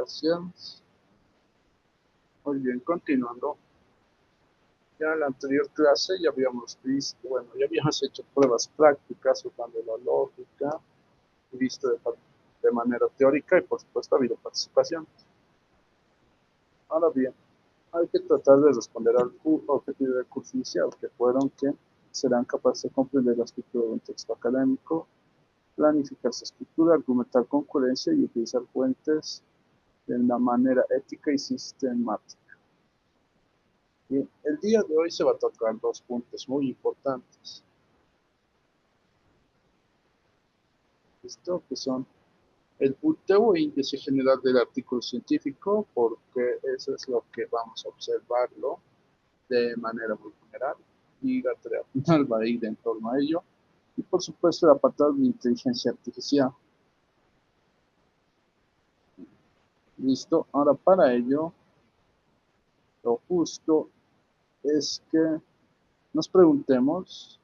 Gracias. Muy bien, continuando. Ya en la anterior clase ya habíamos visto, bueno, ya habíamos hecho pruebas prácticas usando la lógica, visto de manera teórica y por supuesto ha habido participación. Ahora bien, hay que tratar de responder al objetivo del curso inicial, que fueron que serán capaces de comprender la estructura de un texto académico, planificar su escritura, argumentar con coherencia y utilizar fuentes de una manera ética y sistemática. Bien, el día de hoy se va a tocar dos puntos muy importantes. ¿Listo? Que son el punteo e índice general del artículo científico, porque eso es lo que vamos a observarlo de manera muy general. Y la tarea final va a ir en torno a ello. Y por supuesto el apartado de inteligencia artificial. ¿Listo? Ahora para ello, lo justo es que nos preguntemos,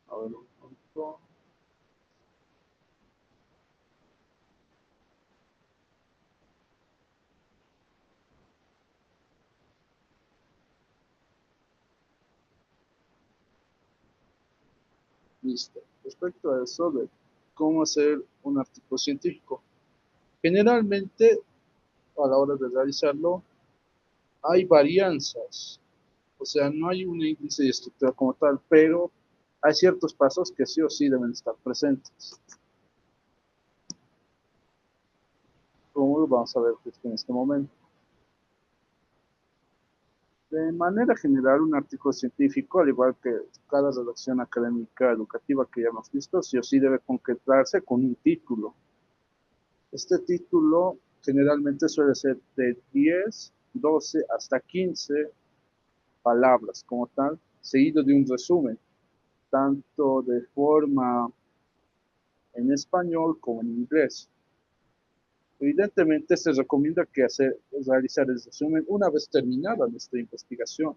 a ver un punto. Listo. Respecto a eso de cómo hacer un artículo científico. Generalmente, a la hora de realizarlo, hay varianzas. O sea, no hay un índice de estructura como tal, pero hay ciertos pasos que sí o sí deben estar presentes. Como lo vamos a ver en este momento. De manera general, un artículo científico, al igual que cada redacción académica educativa que ya hemos visto, sí o sí debe concretarse con un título. Este título generalmente suele ser de 10, 12 hasta 15 palabras como tal, seguido de un resumen, tanto de forma en español como en inglés. Evidentemente se recomienda que realizar el resumen una vez terminada nuestra investigación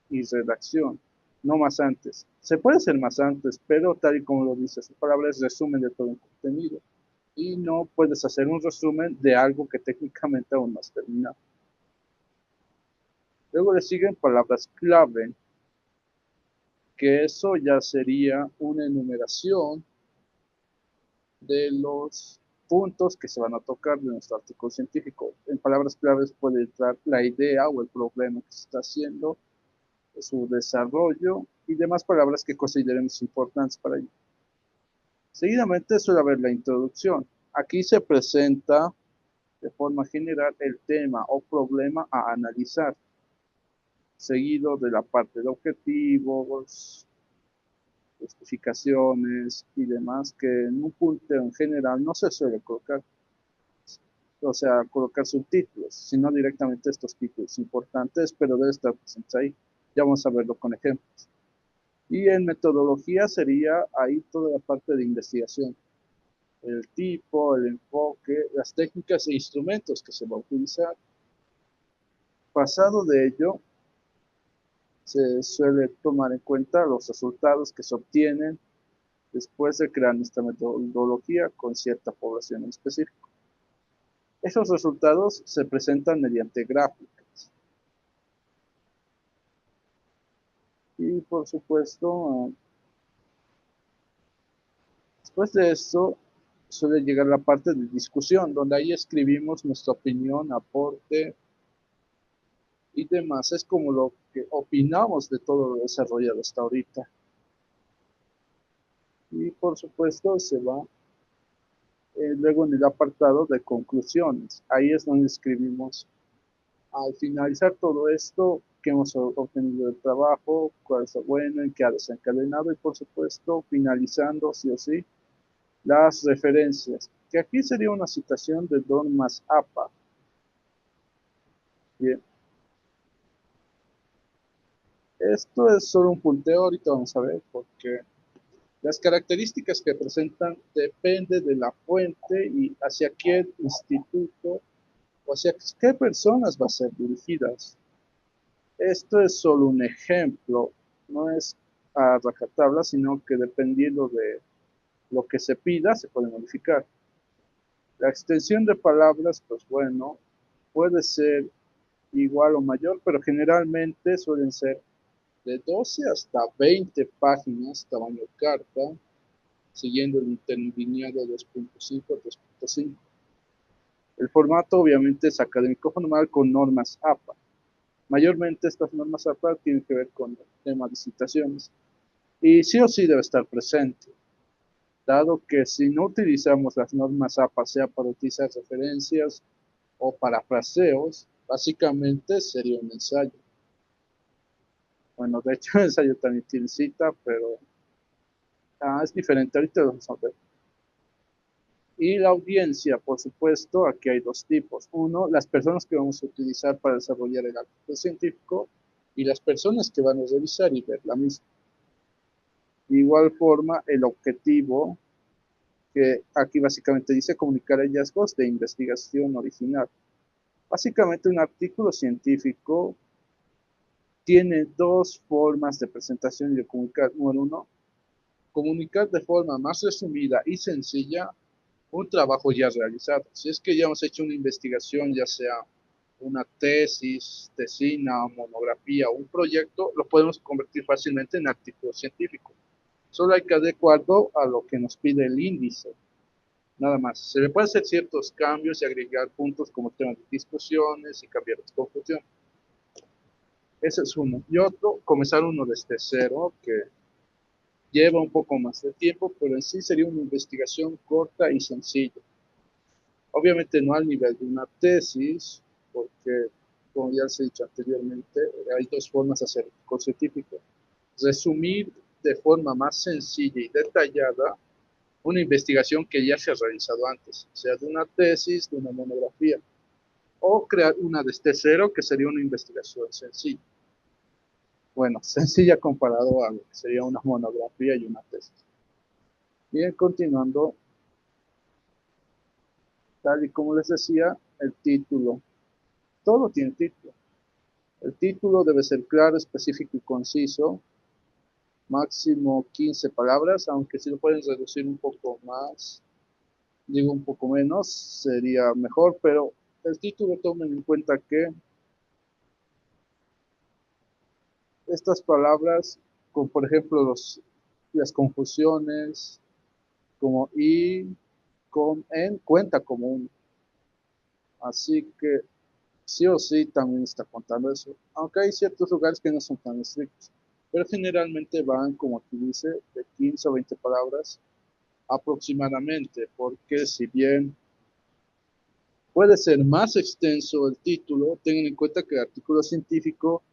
y redacción, no más antes. Se puede hacer más antes, pero tal y como lo dice su palabra, es resumen de todo el contenido. Y no puedes hacer un resumen de algo que técnicamente aún no has terminado. Luego le siguen palabras clave, que eso ya sería una enumeración de los puntos que se van a tocar de nuestro artículo científico. En palabras claves puede entrar la idea o el problema que se está haciendo, su desarrollo y demás palabras que consideremos importantes para ello. Seguidamente suele haber la introducción. Aquí se presenta de forma general el tema o problema a analizar, seguido de la parte de objetivos, justificaciones y demás, que en un punto en general no se suele colocar, o sea, colocar subtítulos, sino directamente estos títulos importantes, pero debe estar presentes ahí. Ya vamos a verlo con ejemplos. Y en metodología sería ahí toda la parte de investigación, el tipo, el enfoque, las técnicas e instrumentos que se va a utilizar. Pasado de ello, se suele tomar en cuenta los resultados que se obtienen después de crear nuestra metodología con cierta población en específico. Esos resultados se presentan mediante gráficas. Y por supuesto, después de esto, suele llegar la parte de discusión, donde ahí escribimos nuestra opinión, aporte y demás. Es como lo que opinamos de todo lo desarrollado hasta ahorita. Y por supuesto se va luego en el apartado de conclusiones. Ahí es donde escribimos, al finalizar todo esto, qué hemos obtenido del trabajo, cuál es lo bueno, en qué ha desencadenado y por supuesto finalizando sí o sí las referencias, que aquí sería una citación de Don Massapa. Bien, esto es solo un punteo, ahorita vamos a ver, porque las características que presentan depende de la fuente y hacia qué instituto o hacia qué personas va a ser dirigidas. Esto es solo un ejemplo, no es a rajatabla, sino que dependiendo de lo que se pida, se puede modificar. La extensión de palabras, pues bueno, puede ser igual o mayor, pero generalmente suelen ser de 12 hasta 20 páginas, tamaño carta, siguiendo el interlineado 2.5 a 3.5. El formato obviamente es académico formal con normas APA. Mayormente estas normas APA tienen que ver con el tema de citaciones y sí o sí debe estar presente, dado que si no utilizamos las normas APA, sea para utilizar referencias o parafraseos, básicamente sería un ensayo. Bueno, de hecho el ensayo también tiene cita, pero es diferente, ahorita lo vamos a ver. Y la audiencia, por supuesto, aquí hay dos tipos. Uno, las personas que vamos a utilizar para desarrollar el artículo científico y las personas que van a revisar y ver la misma. De igual forma, el objetivo, que aquí básicamente dice comunicar hallazgos de investigación original. Básicamente un artículo científico tiene dos formas de presentación y de comunicar. Número uno, comunicar de forma más resumida y sencilla un trabajo ya realizado. Si es que ya hemos hecho una investigación, ya sea una tesis, tesina, monografía o un proyecto, lo podemos convertir fácilmente en artículo científico. Solo hay que adecuarlo a lo que nos pide el índice. Nada más. Se le pueden hacer ciertos cambios y agregar puntos como temas de discusiones y cambiar las conclusiones. Ese es uno. Y otro, comenzar uno desde cero, que lleva un poco más de tiempo, pero en sí sería una investigación corta y sencilla. Obviamente no al nivel de una tesis, porque, como ya se ha dicho anteriormente, hay dos formas de hacer el científico. Resumir de forma más sencilla y detallada una investigación que ya se ha realizado antes, sea de una tesis, de una monografía, o crear una desde cero, que sería una investigación sencilla. Bueno, sencilla comparado a lo que sería una monografía y una tesis. Bien, continuando, tal y como les decía, el título. Todo tiene título. El título debe ser claro, específico y conciso, máximo 15 palabras, aunque si lo pueden reducir un poco más, digo un poco menos, sería mejor, pero el título tomen en cuenta que estas palabras, como por ejemplo las confusiones, como y, con, en, cuenta como un. Así que sí o sí también está contando eso, aunque hay ciertos lugares que no son tan estrictos, pero generalmente van, como aquí dice, de 15 o 20 palabras aproximadamente, porque si bien puede ser más extenso el título, tengan en cuenta que el artículo científico,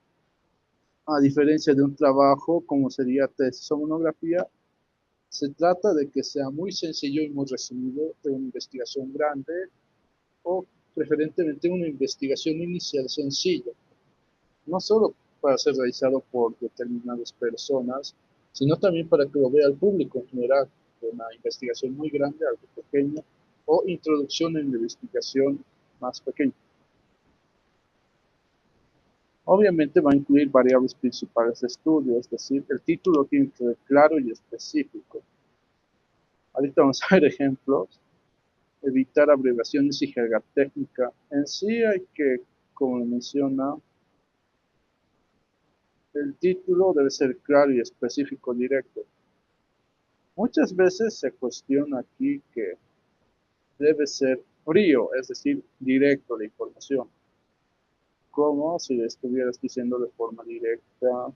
a diferencia de un trabajo como sería tesis o monografía, se trata de que sea muy sencillo y muy resumido, de una investigación grande o preferentemente una investigación inicial sencilla, no solo para ser realizado por determinadas personas, sino también para que lo vea el público en general, de una investigación muy grande, algo pequeño, o introducción en la investigación más pequeña. Obviamente va a incluir variables principales de estudio, es decir, el título tiene que ser claro y específico. Ahorita vamos a ver ejemplos. Evitar abreviaciones y jerga técnica. En sí hay que, como menciona, el título debe ser claro y específico, directo. Muchas veces se cuestiona aquí que debe ser frío, es decir, directo la información, como si estuvieras diciendo de forma directa,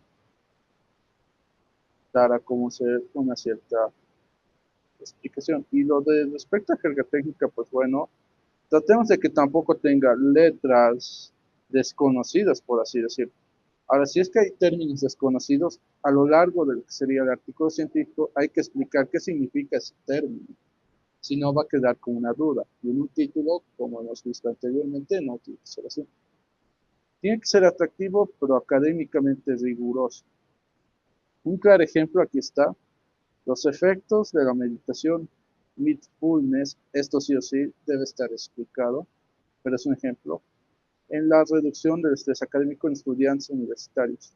dar a conocer una cierta explicación. Y lo de respecto a jerga técnica, pues bueno, tratemos de que tampoco tenga letras desconocidas, por así decirlo. Ahora, si es que hay términos desconocidos, a lo largo del que sería el artículo científico, hay que explicar qué significa ese término. Si no, va a quedar con una duda. Y en un título, como hemos visto anteriormente, no tiene que ser así. Tiene que ser atractivo, pero académicamente riguroso. Un claro ejemplo aquí está. Los efectos de la meditación mindfulness, esto sí o sí debe estar explicado, pero es un ejemplo, en la reducción del estrés académico en estudiantes universitarios.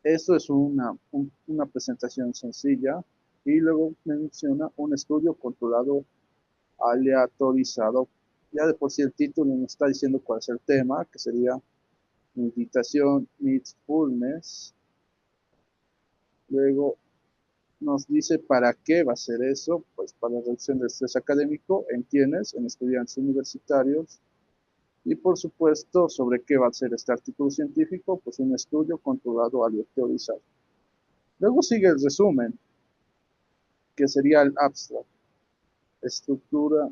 Esto es una presentación sencilla y luego menciona un estudio controlado aleatorizado. Ya de por sí el título nos está diciendo cuál es el tema, que sería meditación, mindfulness. Luego nos dice para qué va a ser eso, pues para la reducción del estrés académico en quienes, en estudiantes universitarios, y por supuesto sobre qué va a ser este artículo científico, pues un estudio controlado aleatorizado. Luego sigue el resumen, que sería el abstract, estructura.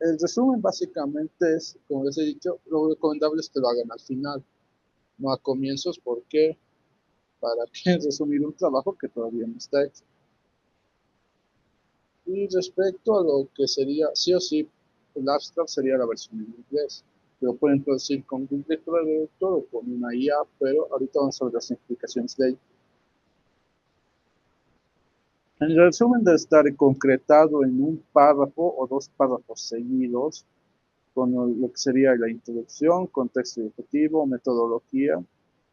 El resumen básicamente es, como les he dicho, lo recomendable es que lo hagan al final, no a comienzos, porque para qué resumir un trabajo que todavía no está hecho. Y respecto a lo que sería, sí o sí, el abstract sería la versión en inglés. Lo pueden traducir con Google Traductor o con una IA, pero ahorita vamos a ver las implicaciones de ello. El resumen debe estar concretado en un párrafo o dos párrafos seguidos, con lo que sería la introducción, contexto y objetivo, metodología,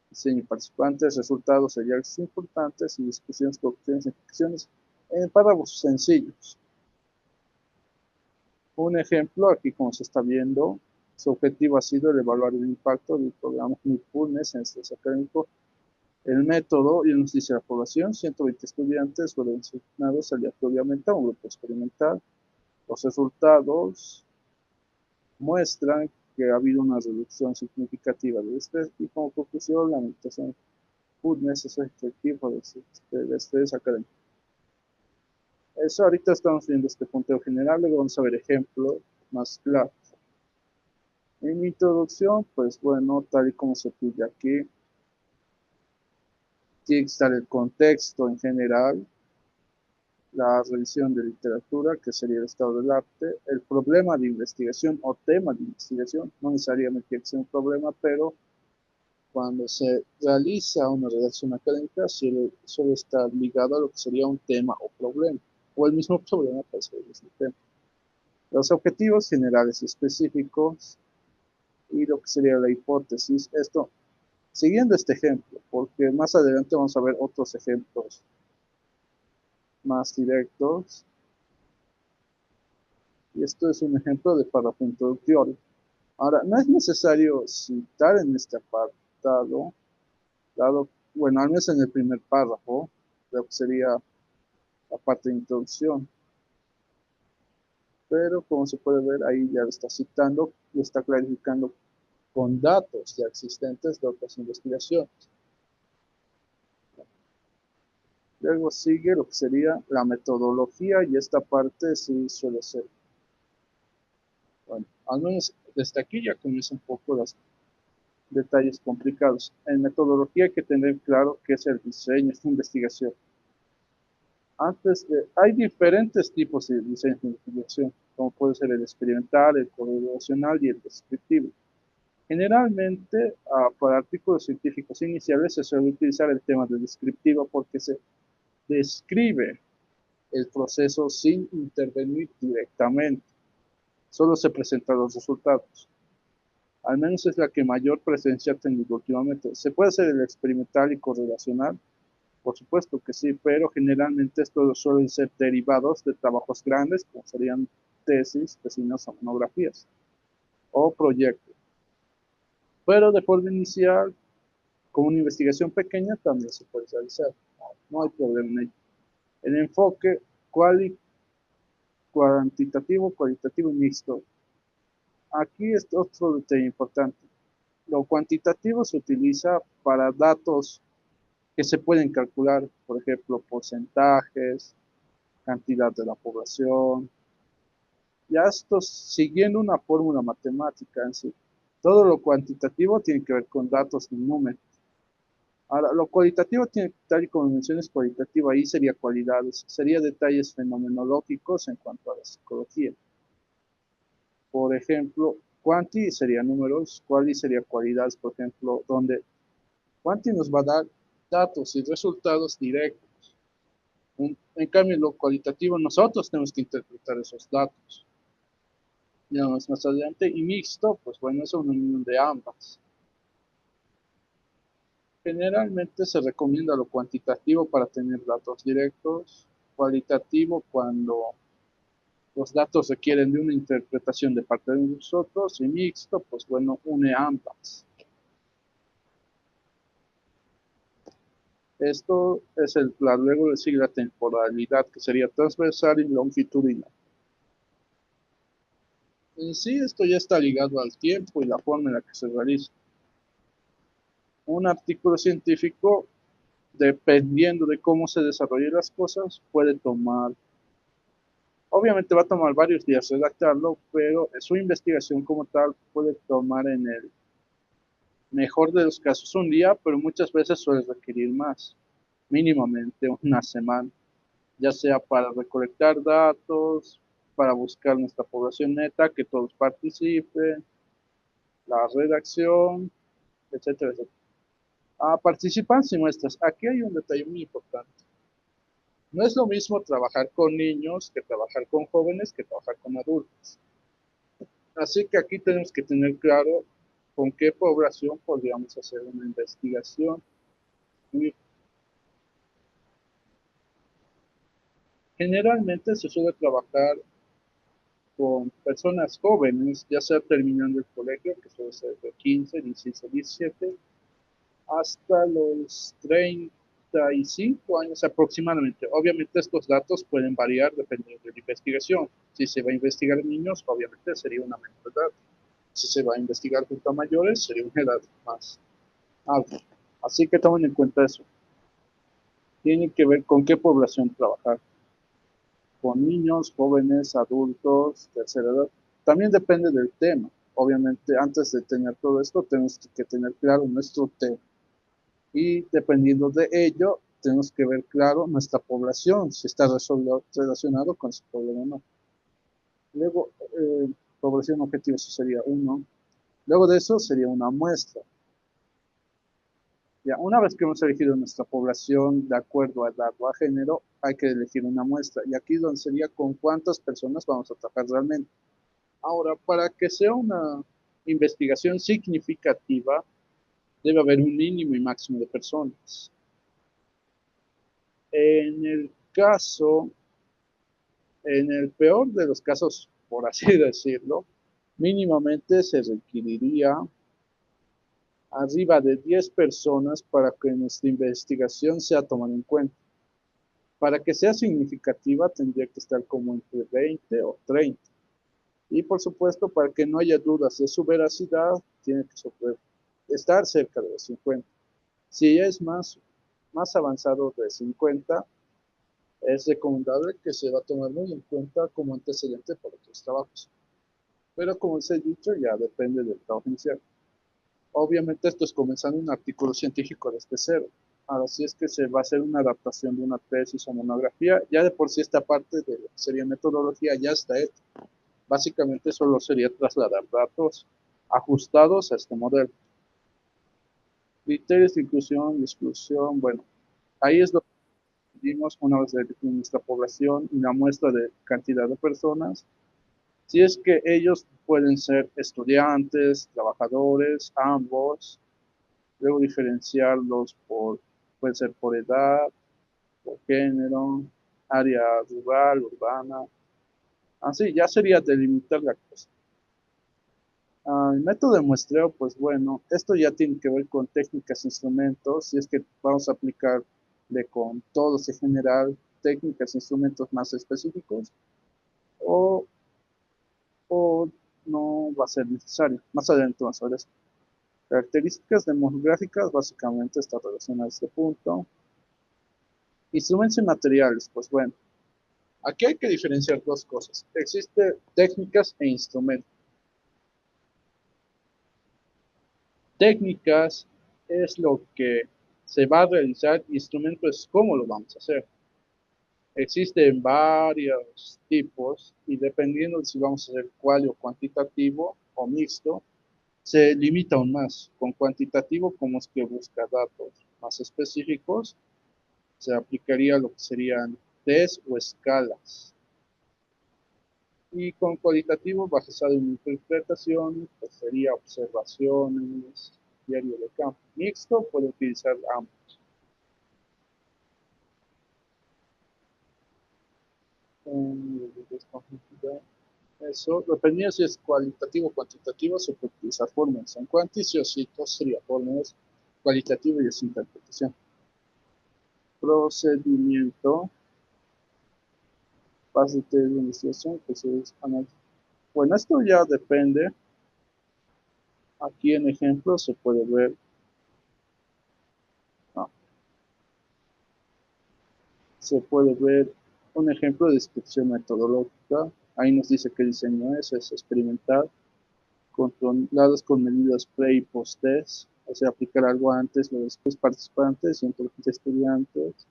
diseño y participantes, resultados, hallazgos importantes y discusiones, conclusiones y implicaciones en párrafos sencillos. Un ejemplo, aquí como se está viendo, su objetivo ha sido el evaluar el impacto del programa Mindfulness en estrés académico. El método, y nos dice la población, 120 estudiantes fueron asignados aleatoriamente a un grupo experimental. Los resultados muestran que ha habido una reducción significativa del estrés y como conclusión la meditación mindfulness es efectivo del estrés académico. Eso ahorita estamos viendo este punteo general, luego vamos a ver ejemplos más claros. En mi introducción, pues bueno, tal y como se pide aquí, tiene que estar el contexto en general, la revisión de literatura, que sería el estado del arte, el problema de investigación o tema de investigación, no necesariamente tiene que ser un problema, pero cuando se realiza una redacción académica suele estar ligado a lo que sería un tema o problema, o el mismo problema puede ser el mismo tema. Los objetivos generales y específicos y lo que sería la hipótesis, esto siguiendo este ejemplo, porque más adelante vamos a ver otros ejemplos más directos. Y esto es un ejemplo de párrafo introductorio. Ahora, no es necesario citar en este apartado, dado, bueno, al menos en el primer párrafo, lo que sería la parte de introducción. Pero como se puede ver, ahí ya lo está citando y está clarificando con datos ya existentes de otras investigaciones. Luego sigue lo que sería la metodología y esta parte sí suele ser, bueno, al menos desde aquí ya comienza un poco los detalles complicados. En metodología hay que tener claro qué es el diseño, esta investigación. Hay diferentes tipos de diseño de investigación, como puede ser el experimental, el correlacional y el descriptivo. Generalmente, para artículos científicos iniciales se suele utilizar el tema de descriptivo porque se describe el proceso sin intervenir directamente. Solo se presentan los resultados. Al menos es la que mayor presencia ha tenido últimamente. ¿Se puede hacer el experimental y correlacional? Por supuesto que sí, pero generalmente estos suelen ser derivados de trabajos grandes, como serían tesis, tesina o monografías, o proyectos. Pero de forma inicial, con una investigación pequeña, también se puede realizar. No hay problema en ello. El enfoque cuantitativo, cualitativo y mixto. Aquí es otro detalle importante. Lo cuantitativo se utiliza para datos que se pueden calcular, por ejemplo, porcentajes, cantidad de la población, ya esto siguiendo una fórmula matemática en sí. Todo lo cuantitativo tiene que ver con datos y números. Ahora, lo cualitativo tiene, tal y como menciones cualitativo, ahí sería cualidades, sería detalles fenomenológicos en cuanto a la psicología. Por ejemplo, quanti sería números, quali sería cualidades, por ejemplo, donde quanti nos va a dar datos y resultados directos. En cambio, lo cualitativo, nosotros tenemos que interpretar esos datos. Ya más adelante, y mixto, pues bueno, es una unión de ambas. Generalmente se recomienda lo cuantitativo para tener datos directos, cualitativo cuando los datos requieren de una interpretación de parte de nosotros y mixto, pues bueno, une ambas. Esto es luego de seguir la temporalidad, que sería transversal y longitudinal. En sí, esto ya está ligado al tiempo y la forma en la que se realiza. Un artículo científico, dependiendo de cómo se desarrollen las cosas, puede tomar, obviamente va a tomar varios días redactarlo, pero su investigación como tal puede tomar en el mejor de los casos un día, pero muchas veces suele requerir más, mínimamente una semana, ya sea para recolectar datos, para buscar nuestra población neta, que todos participen, la redacción, etcétera, etcétera. Participantes y muestras. Aquí hay un detalle muy importante. No es lo mismo trabajar con niños que trabajar con jóvenes que trabajar con adultos. Así que aquí tenemos que tener claro con qué población podríamos hacer una investigación. Y generalmente se suele trabajar con personas jóvenes, ya sea terminando el colegio, que suele ser de 15, 16 o 17, hasta los 35 años aproximadamente. Obviamente estos datos pueden variar dependiendo de la investigación. Si se va a investigar en niños, obviamente sería una menor edad. Si se va a investigar junto a mayores, sería una edad más alta. Así que tomen en cuenta eso. Tiene que ver con qué población trabajar. Con niños, jóvenes, adultos, tercera edad. También depende del tema. Obviamente, antes de tener todo esto, tenemos que tener claro nuestro tema. Y dependiendo de ello, tenemos que ver claro nuestra población, si está relacionado con su problema o no. Luego, población objetivo, eso sería uno. Luego de eso sería una muestra. Ya, una vez que hemos elegido nuestra población de acuerdo a edad o a género, hay que elegir una muestra. Y aquí es donde sería con cuántas personas vamos a tratar realmente. Ahora, para que sea una investigación significativa, debe haber un mínimo y máximo de personas. En el caso, en el peor de los casos, por así decirlo, mínimamente se requeriría arriba de 10 personas para que nuestra investigación sea tomada en cuenta. Para que sea significativa tendría que estar como entre 20 o 30. Y por supuesto, para que no haya dudas de su veracidad, tiene que estar cerca de los 50. Si es más avanzado de 50, es recomendable que se va a tomar muy en cuenta como antecedente para otros trabajos. Pero como les he dicho, ya depende del trabajo inicial. Obviamente esto es comenzando un artículo científico desde cero. Ahora, si es que se va a hacer una adaptación de una tesis o monografía, ya de por sí esta parte de lo que sería metodología ya está hecha. Básicamente solo sería trasladar datos ajustados a este modelo. Criterios de inclusión y exclusión, bueno, ahí es lo que vimos una vez de nuestra población, una muestra de cantidad de personas. Si es que ellos pueden ser estudiantes, trabajadores, ambos, luego diferenciarlos puede ser por edad, por género, área rural, urbana, así ya sería delimitar la cosa. El método de muestreo, pues bueno, esto ya tiene que ver con técnicas, instrumentos, si es que vamos a aplicarle con todos en general, técnicas, instrumentos más específicos, o, o no va a ser necesario. Más adelante vamos a ver eso. Características demográficas, básicamente está relacionado a este punto. Instrumentos y materiales, pues bueno, aquí hay que diferenciar dos cosas. Existen técnicas e instrumentos. Técnicas es lo que se va a realizar, instrumentos es cómo lo vamos a hacer. Existen varios tipos y dependiendo de si vamos a hacer cual o cuantitativo o mixto, se limita aún más. Con cuantitativo, como es que busca datos más específicos, se aplicaría lo que serían test o escalas. Y con cualitativo, basado en interpretación, pues sería observaciones, diario de campo. Mixto puede utilizar ambos. Eso, dependiendo si es cualitativo o cuantitativo, se puede utilizar fórmulas. En cuanti, sí o sí, todo sería fórmulas cualitativo y es interpretación. Procedimiento, base de investigación, que se es análisis. Bueno, esto ya depende. Aquí en ejemplo se puede ver, no, se puede ver un ejemplo de descripción metodológica. Ahí nos dice qué diseño es experimental, controlados con medidas pre y post test, o sea, aplicar algo antes, lo después participantes y entonces estudiantes.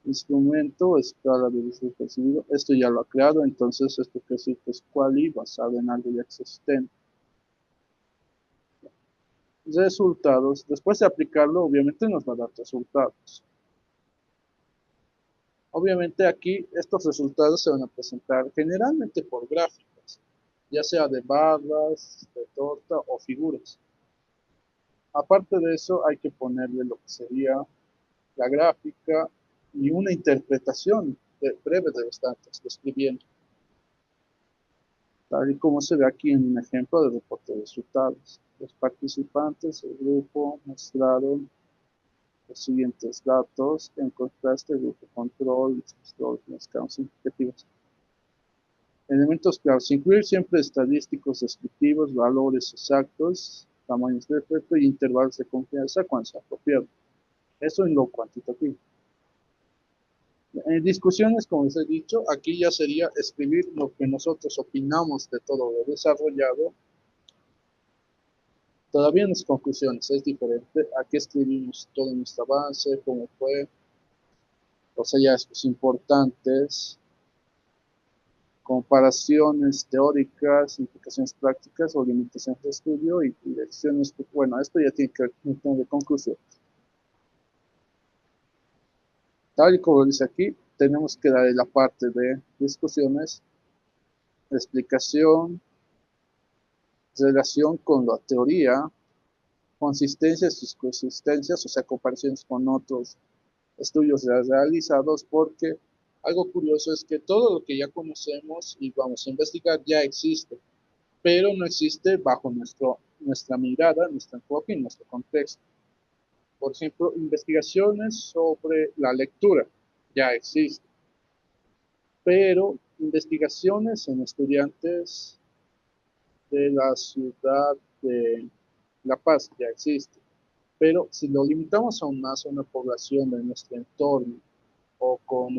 Instrumento, escala de uso percibido. Esto ya lo ha creado, entonces esto que sí que es quali basado en algo ya existente. Resultados. Después de aplicarlo, obviamente nos va a dar resultados. Obviamente aquí estos resultados se van a presentar generalmente por gráficas, ya sea de barras, de torta o figuras. Aparte de eso, hay que ponerle lo que sería la gráfica y una interpretación breve de los datos, describiendo, tal y como se ve aquí en un ejemplo de reporte de resultados. Los participantes del grupo mostraron los siguientes datos, en contraste, el grupo control, los casos significativos. Elementos claros, incluir siempre estadísticos descriptivos, valores exactos, tamaños de efecto y intervalos de confianza cuando sea apropiado. Eso en lo cuantitativo. En discusiones, como les he dicho, aquí ya sería escribir lo que nosotros opinamos de todo lo desarrollado. Todavía en las conclusiones es diferente. Aquí escribimos todo nuestro avance, cómo fue, los hallazgos importantes, comparaciones teóricas, implicaciones prácticas o limitaciones de estudio y lecciones. Bueno, esto ya tiene que ver con un tema de conclusión. Tal y como dice aquí, tenemos que dar la parte de discusiones, explicación, relación con la teoría, consistencias y consistencias, o sea, comparaciones con otros estudios realizados, porque algo curioso es que todo lo que ya conocemos y vamos a investigar ya existe, pero no existe bajo nuestra mirada, nuestro enfoque y nuestro contexto. Por ejemplo, investigaciones sobre la lectura ya existen, pero investigaciones en estudiantes de la ciudad de La Paz ya existen. Pero si lo limitamos aún más a una población de nuestro entorno o con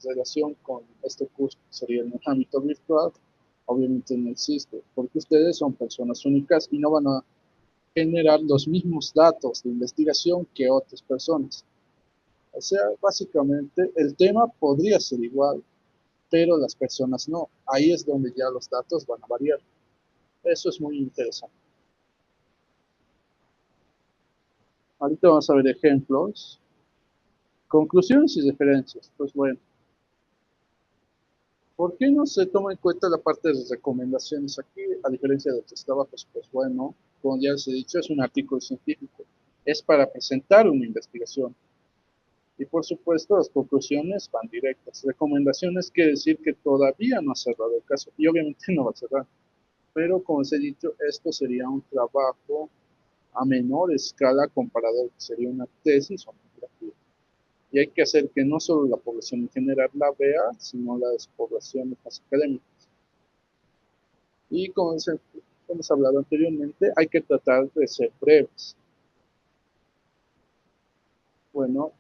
relación con este curso que sería en el ámbito virtual, obviamente no existe, porque ustedes son personas únicas y no van a generar los mismos datos de investigación que otras personas. O sea, básicamente el tema podría ser igual, pero las personas no. Ahí es donde ya los datos van a variar. Eso es muy interesante. Ahorita vamos a ver ejemplos. Conclusiones y referencias. Pues bueno, ¿por qué no se toma en cuenta la parte de recomendaciones aquí, a diferencia de otros trabajos? Pues bueno, como ya les he dicho, es un artículo científico. Es para presentar una investigación. Y por supuesto, las conclusiones van directas. Recomendaciones quiere decir que todavía no ha cerrado el caso. Y obviamente no va a cerrar. Pero como les he dicho, esto sería un trabajo a menor escala comparado a lo que sería una tesis o monografía. Y hay que hacer que no solo la población en general la vea, sino las poblaciones más académicas. Y como hemos hablado anteriormente, hay que tratar de ser breves. Bueno,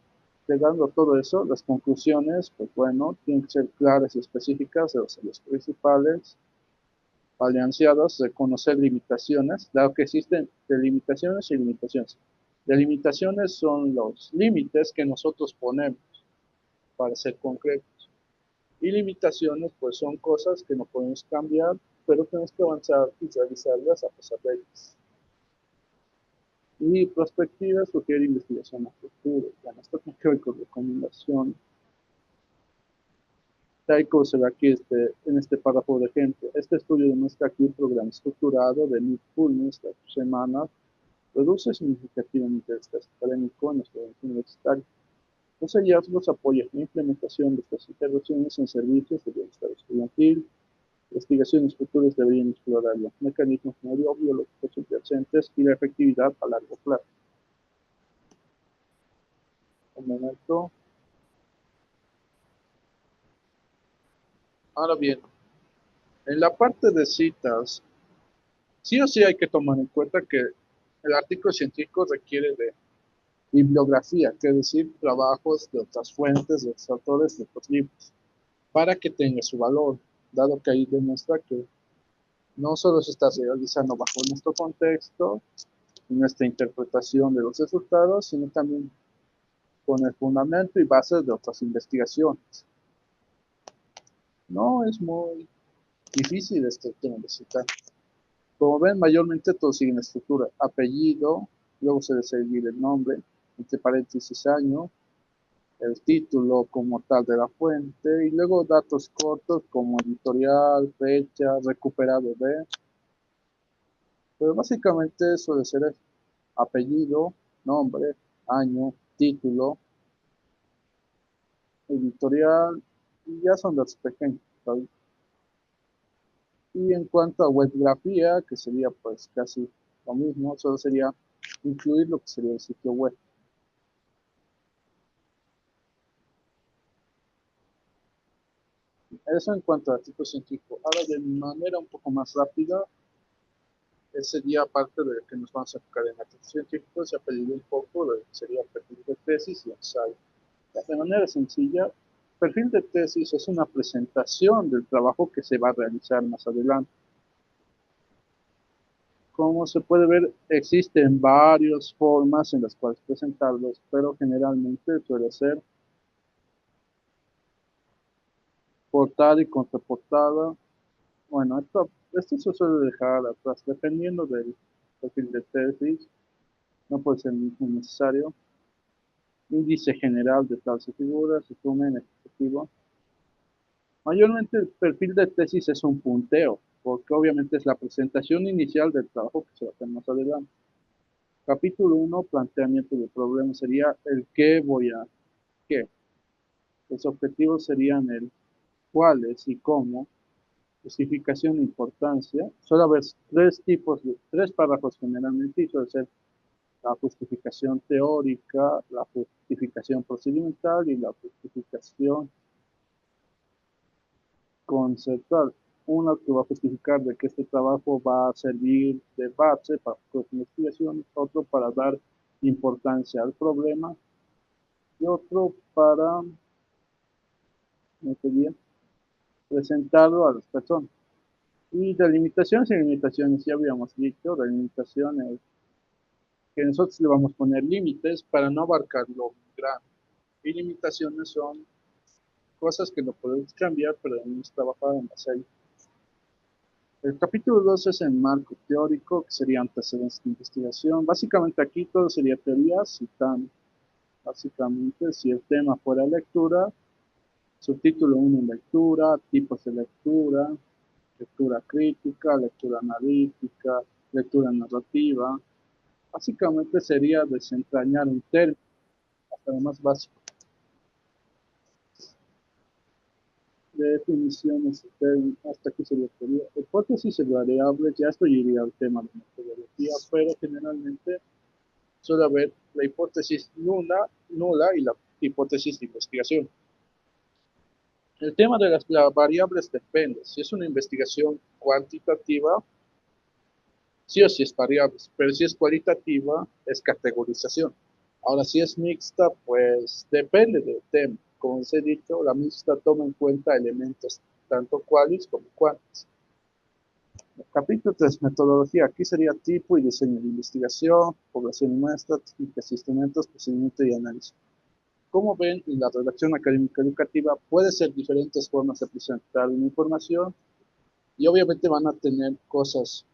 llegando a todo eso, las conclusiones, pues bueno, tienen que ser claras y específicas de los ejes principales, balanceadas, reconocer limitaciones, dado que existen delimitaciones y limitaciones. Delimitaciones son los límites que nosotros ponemos para ser concretos. Y limitaciones, pues son cosas que no podemos cambiar, pero tenemos que avanzar y realizarlas a pesar de ellas. Y perspectiva sugiere investigación a futuro. Bueno, esto tiene que ver con recomendación. Tal como se ve aquí en este párrafo de ejemplo. Este estudio demuestra que un programa estructurado de mindfulness de semanas reduce significativamente el estrés académico en los estudiantes universitarios. Los hallazgos apoyan la implementación de estas intervenciones en servicios de bienestar estudiantil. Investigaciones futuras deberían explorar los mecanismos neurobiológicos subyacentes y la efectividad a largo plazo. Un momento. Ahora bien, en la parte de citas, sí o sí hay que tomar en cuenta que el artículo científico requiere de bibliografía, que es decir, trabajos de otras fuentes, de otros autores, de otros libros, para que tenga su valor, dado que ahí demuestra que no solo se está realizando bajo nuestro contexto, nuestra interpretación de los resultados, sino también con el fundamento y bases de otras investigaciones. No es muy difícil este tema de citar. Como ven, mayormente todos siguen la estructura. Apellido, luego se debe seguir el nombre, entre paréntesis año, el título como tal de la fuente, y luego datos cortos como editorial, fecha, recuperado de. Pero básicamente suele ser el apellido, nombre, año, título, editorial, y ya son datos pequeños, ¿sabes? Y en cuanto a webgrafía, que sería pues casi lo mismo, solo sería incluir lo que sería el sitio web. Eso en cuanto al artículo científico. Ahora, de manera un poco más rápida, ese día, aparte de que nos vamos a enfocar en artículos científicos, se ha pedido un poco de lo que sería perfil de tesis y ensayo. De manera sencilla, perfil de tesis es una presentación del trabajo que se va a realizar más adelante. Como se puede ver, existen varias formas en las cuales presentarlos, pero generalmente suele ser portada y contraportada. Bueno, esto se suele dejar atrás, dependiendo del perfil de tesis, no puede ser muy necesario. Índice general de tal figura, resumen explicativo. Mayormente el perfil de tesis es un punteo, porque obviamente es la presentación inicial del trabajo que se va a hacer más adelante. Capítulo 1, planteamiento del problema, sería el qué voy a, qué. Los objetivos serían el cuáles y cómo, justificación e importancia. Suele haber tres párrafos generalmente, y suele ser la justificación teórica, la justificación procedimental y la justificación conceptual. Uno que va a justificar de que este trabajo va a servir de base para las investigaciones, otro para dar importancia al problema y otro para presentarlo a las personas. Y de limitaciones y limitaciones, ya habíamos dicho, de limitaciones que nosotros le vamos a poner límites para no abarcar lo grande. Y limitaciones son cosas que no podemos cambiar, pero debemos trabajar en base a ello. El capítulo 2 es el marco teórico, que sería antecedentes de investigación. Básicamente aquí todo sería teoría, citando. Básicamente, si el tema fuera lectura, subtítulo 1 lectura, tipos de lectura, lectura crítica, lectura analítica, lectura narrativa. Básicamente sería desentrañar un término hasta lo más básico. De definiciones, hasta aquí sería teoría. Hipótesis y variables, ya esto iría al tema de metodología, pero generalmente suele haber la hipótesis nula y la hipótesis de investigación. El tema de las variables depende. Si es una investigación cuantitativa, sí o sí es variables, pero si es cualitativa, es categorización. Ahora, si es mixta, pues depende del tema. Como les he dicho, la mixta toma en cuenta elementos tanto cualis como cuantis. Capítulo 3, metodología. Aquí sería tipo y diseño de investigación, población y muestra, técnicas, instrumentos, procedimiento y análisis. Como ven, en la redacción académica educativa puede ser diferentes formas de presentar una información y obviamente van a tener cosas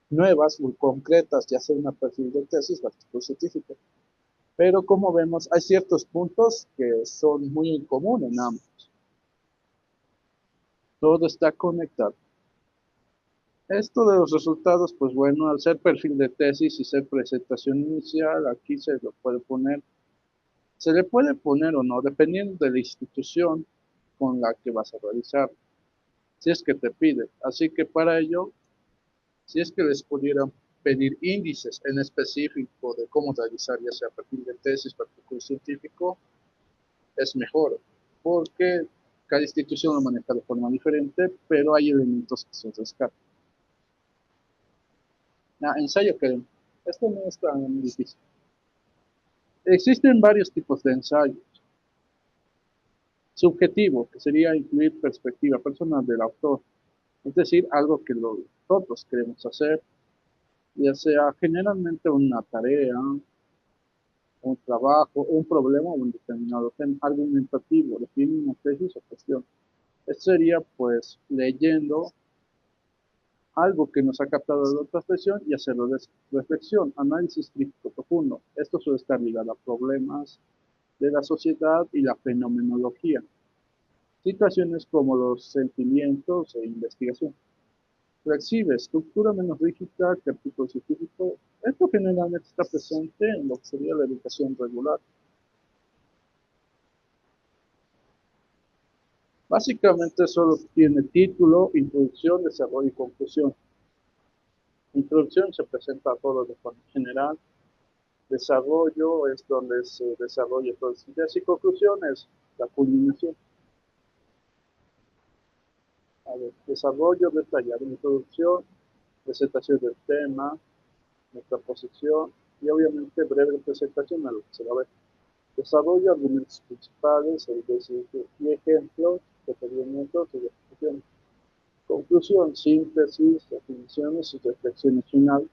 nuevas, muy concretas, ya sea una perfil de tesis o artículo científico. Pero como vemos, hay ciertos puntos que son muy en común en ambos. Todo está conectado. Esto de los resultados, pues bueno, al ser perfil de tesis y ser presentación inicial, aquí se le puede poner o no, dependiendo de la institución con la que vas a realizar, si es que te pide. Así que para ello, si es que les pudieran pedir índices en específico de cómo realizar ya sea perfil de tesis, perfil científico, es mejor, porque cada institución lo maneja de forma diferente, pero hay elementos que se rescatan. Ensayo académico. Esto no es tan difícil. Existen varios tipos de ensayos. Subjetivo, que sería incluir perspectiva personal del autor, es decir, algo que nosotros queremos hacer, ya sea generalmente una tarea, un trabajo, un problema o un determinado tema. Argumentativo, define una tesis o cuestión. Esto sería pues leyendo algo que nos ha captado de otra expresión y hacerlo de reflexión, análisis crítico profundo. Esto suele estar ligado a problemas de la sociedad y la fenomenología. Situaciones como los sentimientos e investigación. Flexible, estructura menos rígida que artículo científico. Esto generalmente está presente en lo que sería la educación regular. Básicamente solo tiene título, introducción, desarrollo y conclusión. Introducción se presenta a todos de forma general. Desarrollo es donde se desarrolla todo el ideas y conclusión es la culminación. A ver, desarrollo detallado, introducción, presentación del tema, nuestra posición y obviamente breve presentación a lo que se va a ver. Desarrollo, argumentos principales, y ejemplos, procedimientos y definiciones. Conclusión, síntesis, definiciones y reflexiones final.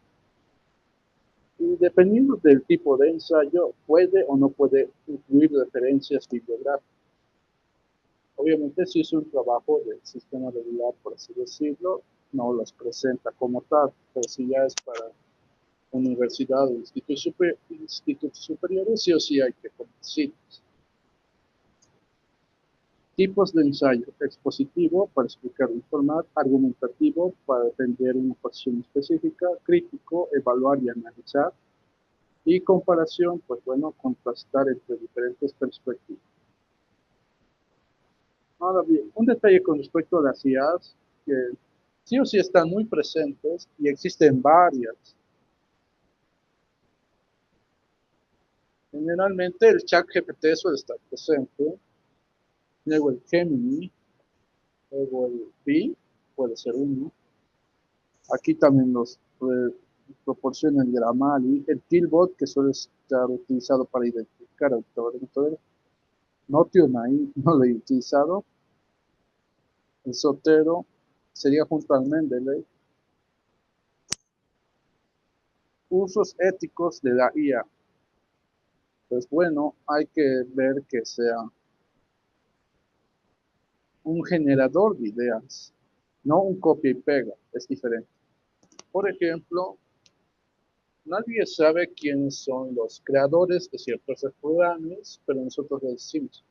Y dependiendo del tipo de ensayo, puede o no puede incluir referencias bibliográficas. Obviamente, si es un trabajo del sistema regular, por así decirlo, no los presenta como tal, pero si ya es para universidad o institutos superiores, sí o sí hay que conocerlos. Tipos de ensayo: expositivo para explicar o informar, argumentativo para defender una posición específica, crítico, evaluar y analizar, y comparación, pues bueno, contrastar entre diferentes perspectivas. Ahora bien, un detalle con respecto a las IAs, que sí o sí están muy presentes y existen varias. Generalmente el chat GPT suele estar presente, luego el Gemini, luego el Bing, puede ser uno. Aquí también los proporciona el Grammarly, el Killbot, que suele estar utilizado para identificar autores. Notion ahí no lo he utilizado. El Zotero sería junto al Mendeley. Usos éticos de la IA. Pues bueno, hay que ver que sea un generador de ideas, no un copia y pega, es diferente. Por ejemplo, nadie sabe quiénes son los creadores de ciertos restaurantes, pero nosotros les decimos,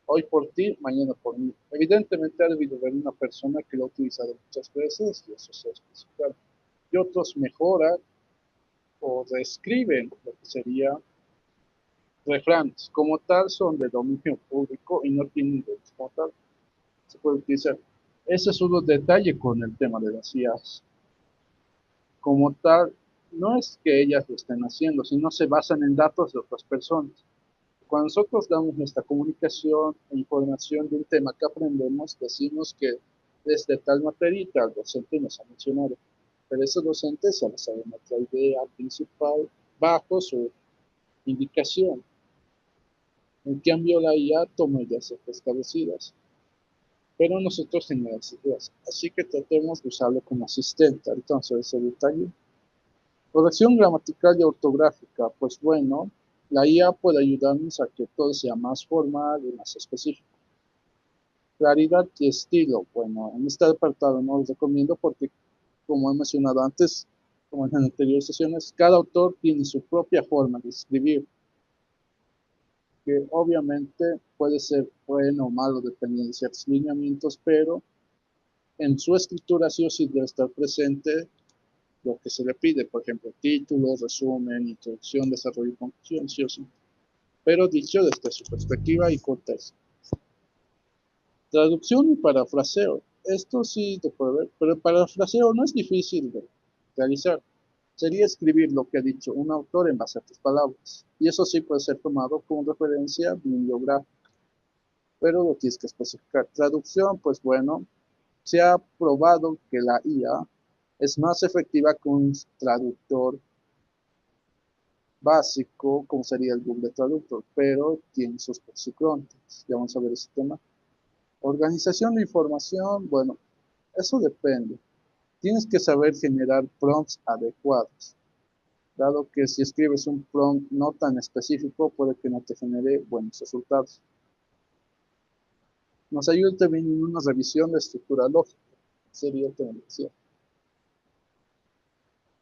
hoy por ti, mañana por mí. Evidentemente ha debido haber una persona que lo ha utilizado muchas veces y eso se especifica. Y otros mejoran o reescriben lo que sería refranes. Como tal son de dominio público y no tienen derechos como tal. Se puede utilizar. Ese es un detalle con el tema de las IAs. Como tal, no es que ellas lo estén haciendo, sino se basan en datos de otras personas. Cuando nosotros damos nuestra comunicación e información de un tema que aprendemos, decimos que desde tal materita el docente nos ha mencionado, pero ese docente se basa en nuestra idea principal bajo su indicación. En cambio, la IA toma ideas establecidas, pero nosotros generamos ideas, así que tratemos de usarlo como asistente. Entonces, ese detalle. Corrección gramatical y ortográfica, pues bueno, la IA puede ayudarnos a que todo sea más formal y más específico. Claridad y estilo, bueno, en este apartado no lo recomiendo porque, como he mencionado antes, como en anteriores sesiones, cada autor tiene su propia forma de escribir, que obviamente puede ser bueno o malo dependiendo de ciertos lineamientos, pero en su escritura sí o sí debe estar presente lo que se le pide, por ejemplo, título, resumen, introducción, desarrollo y conclusión, sí o sí. Pero dicho desde su perspectiva y contexto. Traducción y parafraseo. Esto sí te puede ver, pero el parafraseo no es difícil de realizar. Sería escribir lo que ha dicho un autor en base a tus palabras. Y eso sí puede ser tomado como referencia bibliográfica, pero lo tienes que especificar. Traducción, pues bueno, se ha probado que la IA es más efectiva que un traductor básico, como sería el Google Traductor, pero tiene sus pros y contras. Ya vamos a ver ese tema. Organización de información, bueno, eso depende. Tienes que saber generar prompts adecuados, dado que si escribes un prompt no tan específico, puede que no te genere buenos resultados. Nos ayuda también en una revisión de estructura lógica, sería el tema de decía.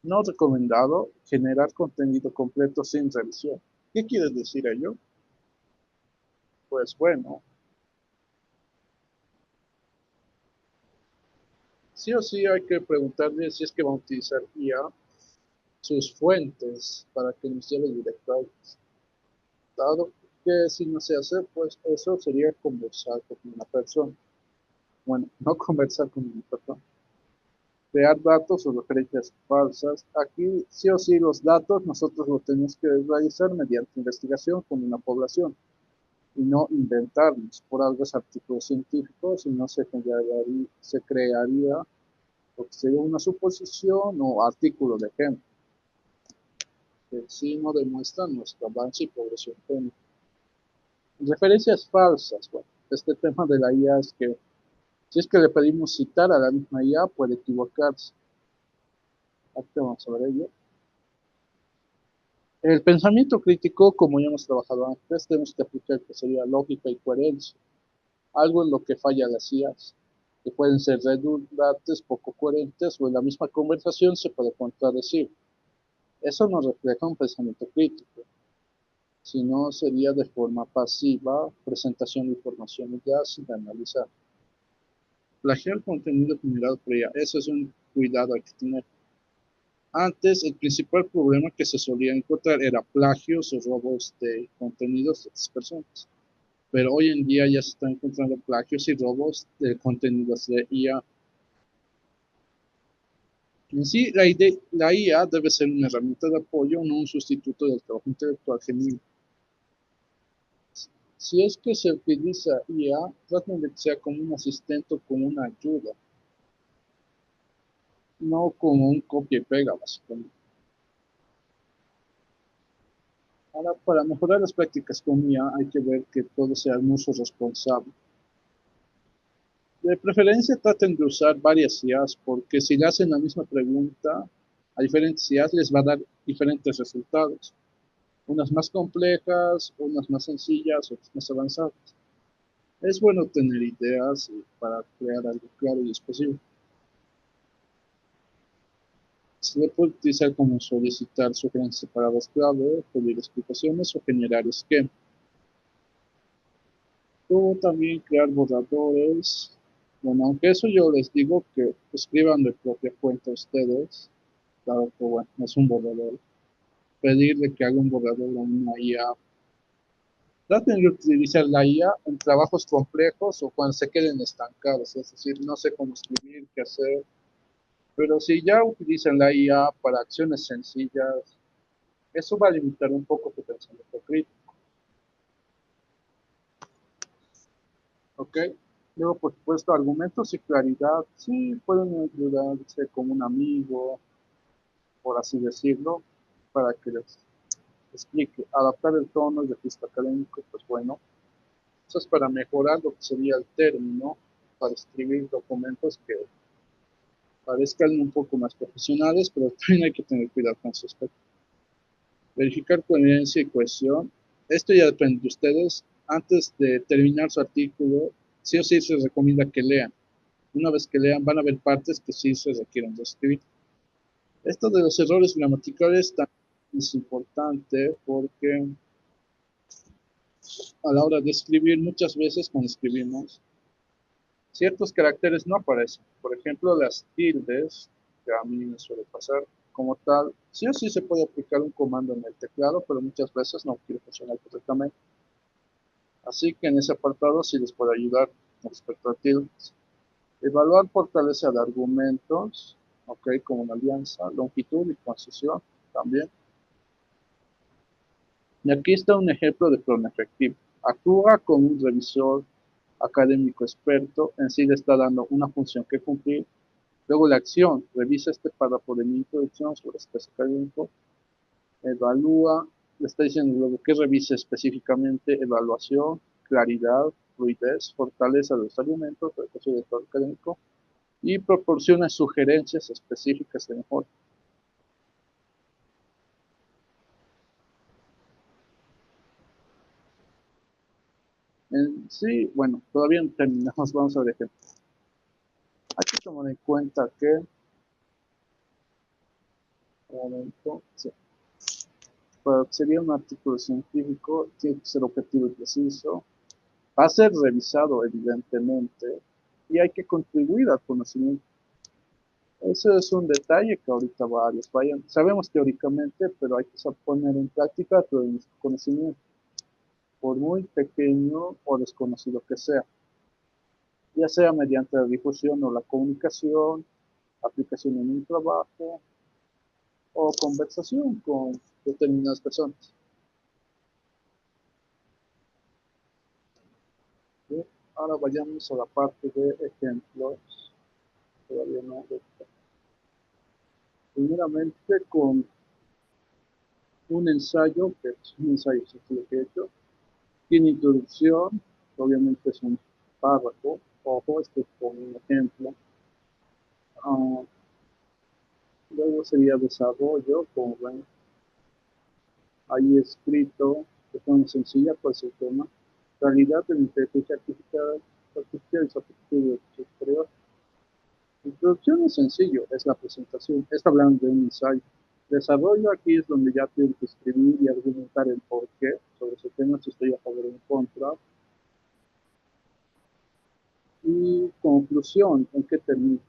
No recomendado generar contenido completo sin revisión. ¿Qué quiere decir ello? Pues bueno, sí o sí hay que preguntarle si es que va a utilizar IA sus fuentes para que nos lleve directo a ellos. Dado que si no se hace, pues eso sería conversar con una persona. Bueno, no conversar con una persona. Crear datos o referencias falsas. Aquí sí o sí los datos nosotros los tenemos que realizar mediante investigación con una población y no inventarnos por algo artículos científicos y no se crearía lo que sería una suposición o artículo de ejemplo que sí no demuestra nuestro avance y progresión técnica. Referencias falsas. Bueno, este tema de la IA es que si es que le pedimos citar a la misma IA, puede equivocarse. Aquí vamos a ver ello. El pensamiento crítico, como ya hemos trabajado antes, tenemos que aplicar que sería lógica y coherencia. Algo en lo que falla las IAs, que pueden ser redundantes, poco coherentes o en la misma conversación se puede contradecir. Eso no refleja un pensamiento crítico, sino sería de forma pasiva, presentación de información ya sin analizar. Plagiar contenido generado por ella, eso es un cuidado que tener. Antes, el principal problema que se solía encontrar era plagios o robos de contenidos de otras personas. Pero hoy en día ya se están encontrando plagios y robos de contenidos de IA. En sí, la IA debe ser una herramienta de apoyo, no un sustituto del trabajo intelectual genuino. Si es que se utiliza IA, traten de que sea como un asistente o como una ayuda, no como un copia y pega, básicamente. Ahora, para mejorar las prácticas con IA, hay que ver que todo sea un uso responsable. De preferencia, traten de usar varias IAs, porque si le hacen la misma pregunta a diferentes IAs, les va a dar diferentes resultados. Unas más complejas, unas más sencillas, otras más avanzadas. Es bueno tener ideas para crear algo claro y específico. Se le puede utilizar como solicitar sugerencias separadas clave, pedir explicaciones o generar esquemas. Luego también crear borradores. Bueno, aunque eso yo les digo que escriban de propia cuenta ustedes. Claro que bueno, es un borrador. Pedirle que haga un borrador a una IA. Traten de utilizar la IA en trabajos complejos o cuando se queden estancados. Es decir, no sé cómo escribir, qué hacer. Pero si ya utilizan la IA para acciones sencillas, eso va a limitar un poco tu pensamiento crítico. ¿Ok? Luego, por supuesto, argumentos y claridad, sí, pueden ayudarse como un amigo, por así decirlo, para que les explique. Adaptar el tono y el registro académico, pues bueno, eso es para mejorar lo que sería el término, para escribir documentos que parezcan un poco más profesionales, pero también hay que tener cuidado con ese aspecto. Verificar coherencia y cohesión. Esto ya depende de ustedes. Antes de terminar su artículo, sí o sí se recomienda que lean. Una vez que lean, van a haber partes que sí se requieren de escribir. Esto de los errores gramaticales también es importante porque a la hora de escribir, muchas veces cuando escribimos, Ciertos caracteres no aparecen. Por ejemplo, las tildes, que a mí me suele pasar como tal. Sí o sí se puede aplicar un comando en el teclado, pero muchas veces no quiere funcionar correctamente. Así que en ese apartado sí les puedo ayudar respecto a tildes. Evaluar fortaleza de argumentos, ok, como una alianza, longitud y concesión también. Y aquí está un ejemplo de clon efectivo. Actúa como un revisor académico experto, en sí le está dando una función que cumplir. Luego la acción, revisa este párrafo de mi introducción sobre este académico, evalúa, le está diciendo luego que revise específicamente evaluación, claridad, fluidez, fortaleza de los argumentos, recurso de todo académico, y proporciona sugerencias específicas de mejora. En sí, bueno, todavía no terminamos, vamos a ver ejemplo. Hay que tomar en cuenta que, un momento, sí, para que sería un artículo científico, tiene que ser objetivo y preciso, va a ser revisado evidentemente, y hay que contribuir al conocimiento. Eso es un detalle que ahorita varios vayan, sabemos teóricamente, pero hay que poner en práctica todo nuestro conocimiento, por muy pequeño o desconocido que sea, ya sea mediante la difusión o la comunicación, aplicación en un trabajo o conversación con determinadas personas. ¿Sí? Ahora vayamos a la parte de ejemplos. Todavía no. Primeramente con un ensayo, que es un ensayo sencillo que he hecho, tiene introducción, obviamente es un párrafo, ojo, esto es con un ejemplo. Uh, Luego sería desarrollo, como ven, ahí escrito de forma sencilla, pues el tema, realidad de la inteligencia artificial y su aptitud superior. Introducción es sencillo, es la presentación, está hablando de un ensayo. Desarrollo aquí es donde ya tengo que escribir y argumentar el porqué sobre ese tema, si estoy a favor o en contra. Y conclusión, ¿en qué termino?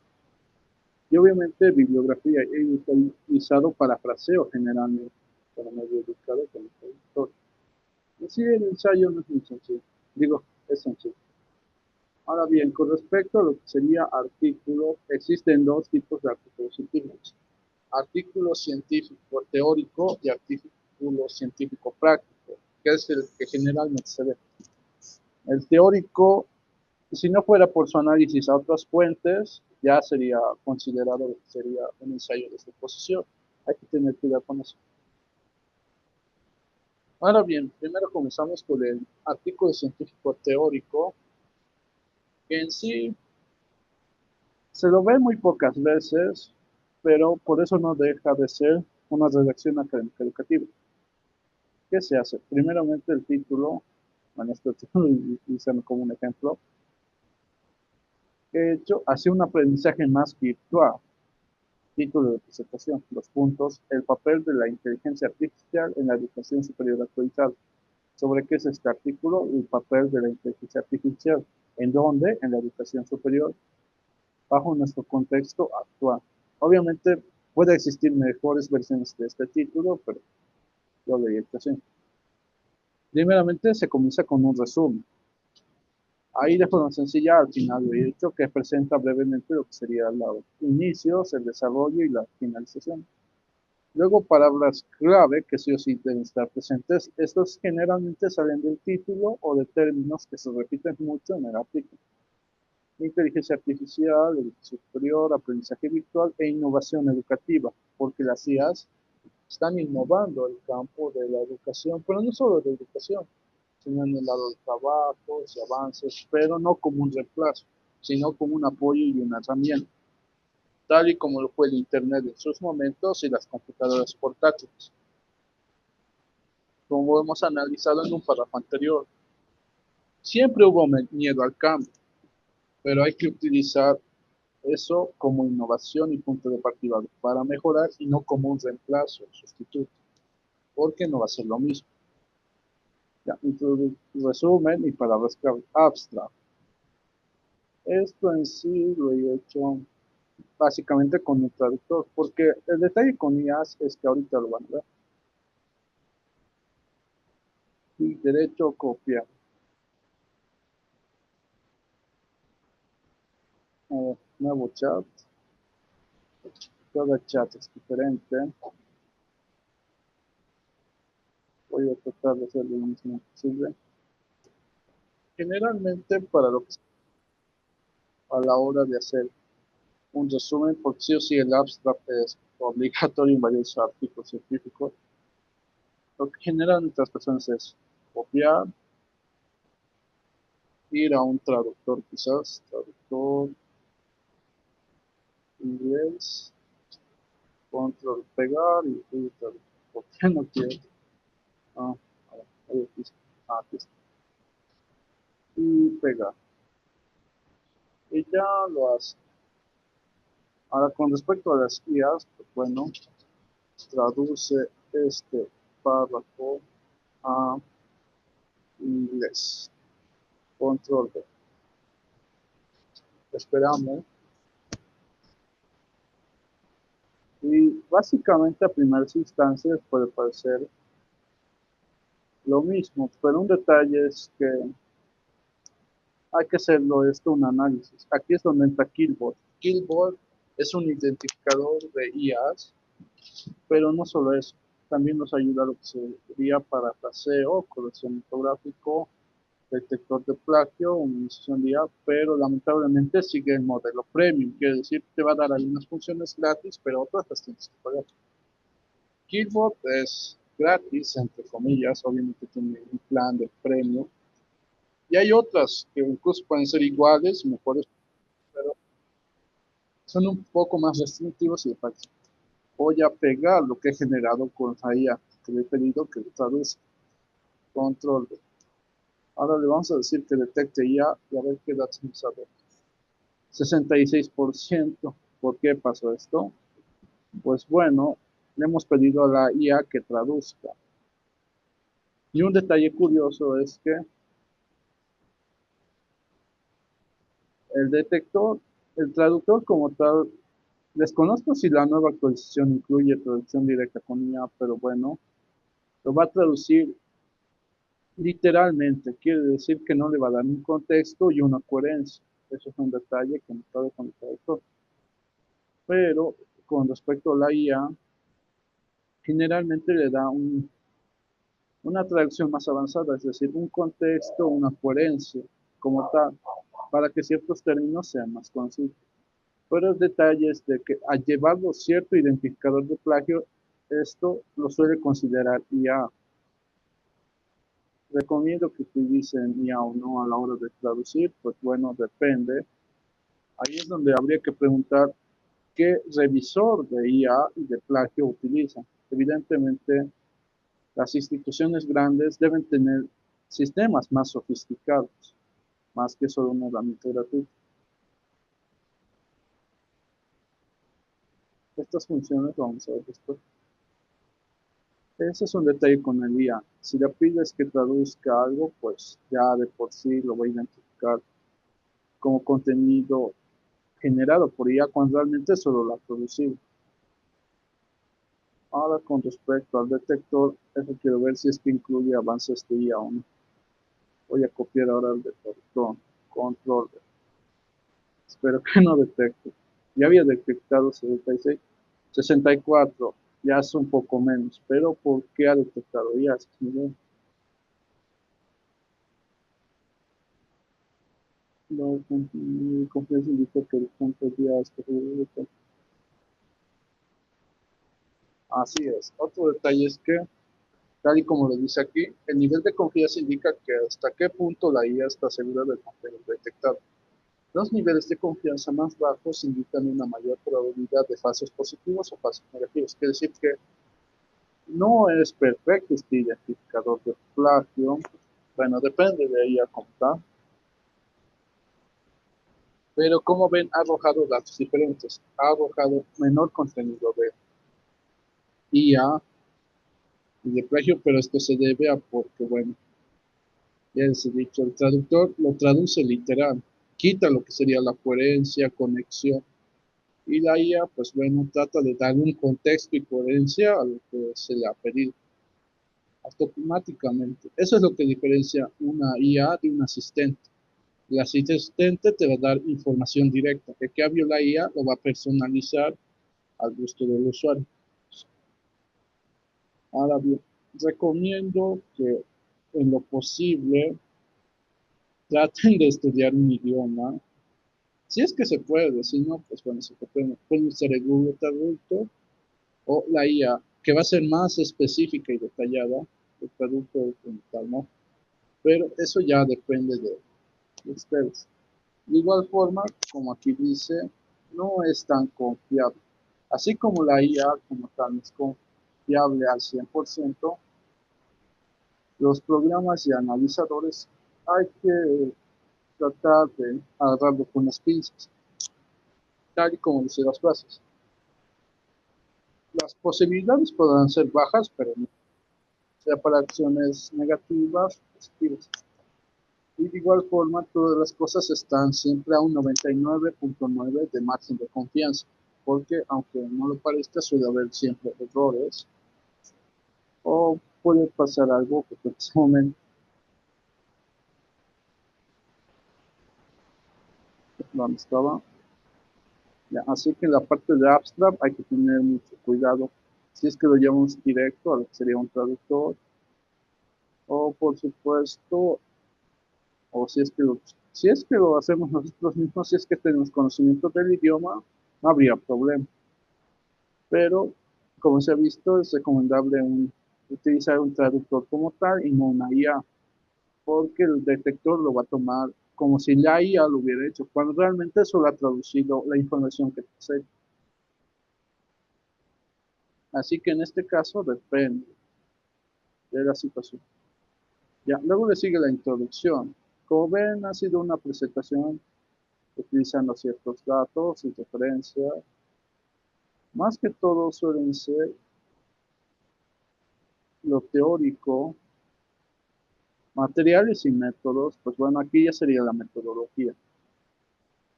Y obviamente bibliografía, he utilizado parafraseo generalmente, para medio educado con el traductor. Así el ensayo no es muy sencillo, digo, es sencillo. Ahora bien, con respecto a lo que sería artículo, existen dos tipos de artículos científicos. Artículo científico teórico y artículo científico práctico, que es el que generalmente se ve. El teórico, si no fuera por su análisis a otras fuentes, ya sería considerado que sería un ensayo de suposición. Hay que tener cuidado con eso. Ahora bien, primero comenzamos con el artículo científico teórico, que en sí se lo ve muy pocas veces, pero por eso no deja de ser una redacción académica educativa. ¿Qué se hace? Primeramente el título, bueno, este título utilizando como un ejemplo, he hecho hacia un aprendizaje más virtual. Título de presentación, los puntos, el papel de la inteligencia artificial en la educación superior actualizada. ¿Sobre qué es este artículo? El papel de la inteligencia artificial. ¿En dónde? En la educación superior, bajo nuestro contexto actual. Obviamente puede existir mejores versiones de este título, pero yo leí el así. Primeramente se comienza con un resumen. Ahí de forma sencilla, al final he dicho que presenta brevemente lo que sería los inicios, el desarrollo y la finalización. Luego, palabras clave que sí o sí deben estar presentes. Estos generalmente salen del título o de términos que se repiten mucho en el artículo. Inteligencia artificial, educación superior, aprendizaje virtual e innovación educativa, porque las IAs están innovando el campo de la educación, pero no solo de educación, sino en el lado de trabajos y avances, pero no como un reemplazo, sino como un apoyo y una herramienta, tal y como lo fue el Internet en sus momentos y las computadoras portátiles. Como hemos analizado en un párrafo anterior, siempre hubo miedo al cambio, pero hay que utilizar eso como innovación y punto de partida para mejorar y no como un reemplazo, sustituto, porque no va a ser lo mismo. Ya, resumen y palabras clave. Abstract. Esto en sí lo he hecho básicamente con el traductor, porque el detalle con IAS es que ahorita lo van a ver. Y derecho copiar. A ver, nuevo chat. Cada chat es diferente. Voy a tratar de hacer lo máximo posible. Generalmente para lo que a la hora de hacer un resumen, porque sí o sí el abstract es obligatorio en varios artículos científicos. Lo que generan las personas es copiar, ir a un traductor quizás, traductor inglés, control pegar y traductor. ¿Por qué no quiero? Ah, a ver, aquí está. Y pegar. Y ya lo hace. Ahora, con respecto a las IAs, pues bueno, traduce este párrafo a inglés. Control V. Esperamos. Y básicamente a primeras instancias puede parecer lo mismo, pero un detalle es que hay que hacerlo esto un análisis. Aquí es donde entra Killbot. Killbot es un identificador de IAs, pero no solo eso, también nos ayuda a lo que sería parafraseo, corrección ortográfico, detector de plagio, minimización de IA, pero lamentablemente sigue el modelo premium, quiere decir que te va a dar algunas funciones gratis, pero otras las tienes que pagar. Killbot es gratis, entre comillas, obviamente tiene un plan de premium, y hay otras que incluso pueden ser iguales, mejores, pero son un poco más restrictivos y de facto voy a pegar lo que he generado con la IA que le he pedido que traduzca. Control. Ahora le vamos a decir que detecte IA y a ver qué datos nos sale. 66%. ¿Por qué pasó esto? Pues bueno, le hemos pedido a la IA que traduzca. Y un detalle curioso es que el detector, el traductor como tal, desconozco si la nueva actualización incluye traducción directa con IA, pero bueno, lo va a traducir literalmente. Quiere decir que no le va a dar un contexto y una coherencia. Eso es un detalle que no sabe con el traductor. Pero con respecto a la IA, generalmente le da una traducción más avanzada, es decir, un contexto, una coherencia como tal, para que ciertos términos sean más conocidos. Pero el detalle es de que al llevarlo cierto identificador de plagio, esto lo suele considerar IA. Recomiendo que utilicen IA o no a la hora de traducir, pues bueno, depende. Ahí es donde habría que preguntar qué revisor de IA y de plagio utilizan. Evidentemente, las instituciones grandes deben tener sistemas más sofisticados, más que solo una herramienta gratuita. Estas funciones vamos a ver después. Ese es un detalle con el IA. Si le pides que traduzca algo, pues ya de por sí lo va a identificar como contenido generado por IA cuando realmente solo lo ha producido. Ahora con respecto al detector, eso quiero ver si es que incluye avances de IA o no. Voy a copiar ahora el detector, control. Espero que no detecte. Ya había detectado 76, 64, ya es un poco menos, pero ¿por qué ha detectado ya? La confianza indica que el punto ya está. Así es. Otro detalle es que, tal y como lo dice aquí, el nivel de confianza indica que hasta qué punto la IA está segura del contenido detectado. Los niveles de confianza más bajos indican una mayor probabilidad de falsos positivos o falsos negativos. Quiere decir que no es perfecto este identificador de plagio. Bueno, depende de ella como tal. Pero como ven, ha arrojado datos diferentes. Ha arrojado menor contenido de IA y de plagio, pero esto se debe a porque, bueno, ya les he dicho, el traductor lo traduce literal. quita lo que sería la coherencia, conexión. Y la IA, pues bueno, trata de dar un contexto y coherencia a lo que se le ha pedido automáticamente. Eso es lo que diferencia una IA de un asistente. El asistente te va a dar información directa. El que cambio la IA lo va a personalizar al gusto del usuario. Ahora bien, recomiendo que en lo posible traten de estudiar un idioma. Si es que se puede, si no, pues bueno, se puede usar el Google Traductor o la IA, que va a ser más específica y detallada, el traductor como tal, ¿no? Pero eso ya depende de ustedes. De igual forma, como aquí dice, no es tan confiable. Así como la IA como tal no es confiable al 100%, los programas y analizadores hay que tratar de agarrarlo con las pinzas, tal y como dice las frases. Las posibilidades podrán ser bajas, pero no sea para acciones negativas, positivas. Y de igual forma, todas las cosas están siempre a un 99.9 de margen de confianza, porque aunque no lo parezca, suele haber siempre errores o puede pasar algo que en ese momento no estaba. Ya, así que en la parte de abstract hay que tener mucho cuidado. Si es que lo llevamos directo a lo que sería un traductor, o por supuesto, o si es que lo hacemos nosotros mismos, si es que tenemos conocimiento del idioma, no habría problema. Pero, como se ha visto, es recomendable utilizar un traductor como tal y no una IA, porque el detector lo va a tomar como si la IA lo hubiera hecho, cuando realmente solo ha traducido la información que te. Así que en este caso depende de la situación. Ya, luego le sigue la introducción. Como ven, ha sido una presentación utilizando ciertos datos y referencias. Más que todo suelen ser lo teórico, materiales y métodos. Pues bueno, aquí ya sería la metodología.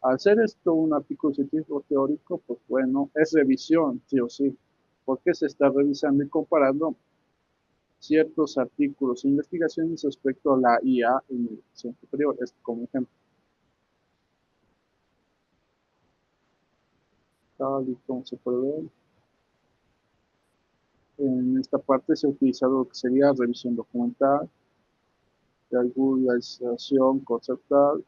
Al ser esto un artículo científico teórico, pues bueno, es revisión, sí o sí, porque se está revisando y comparando ciertos artículos e investigaciones respecto a la IA en educación superior, es como ejemplo. Tal y como se puede ver, en esta parte se ha utilizado lo que sería revisión documental, regularización conceptual,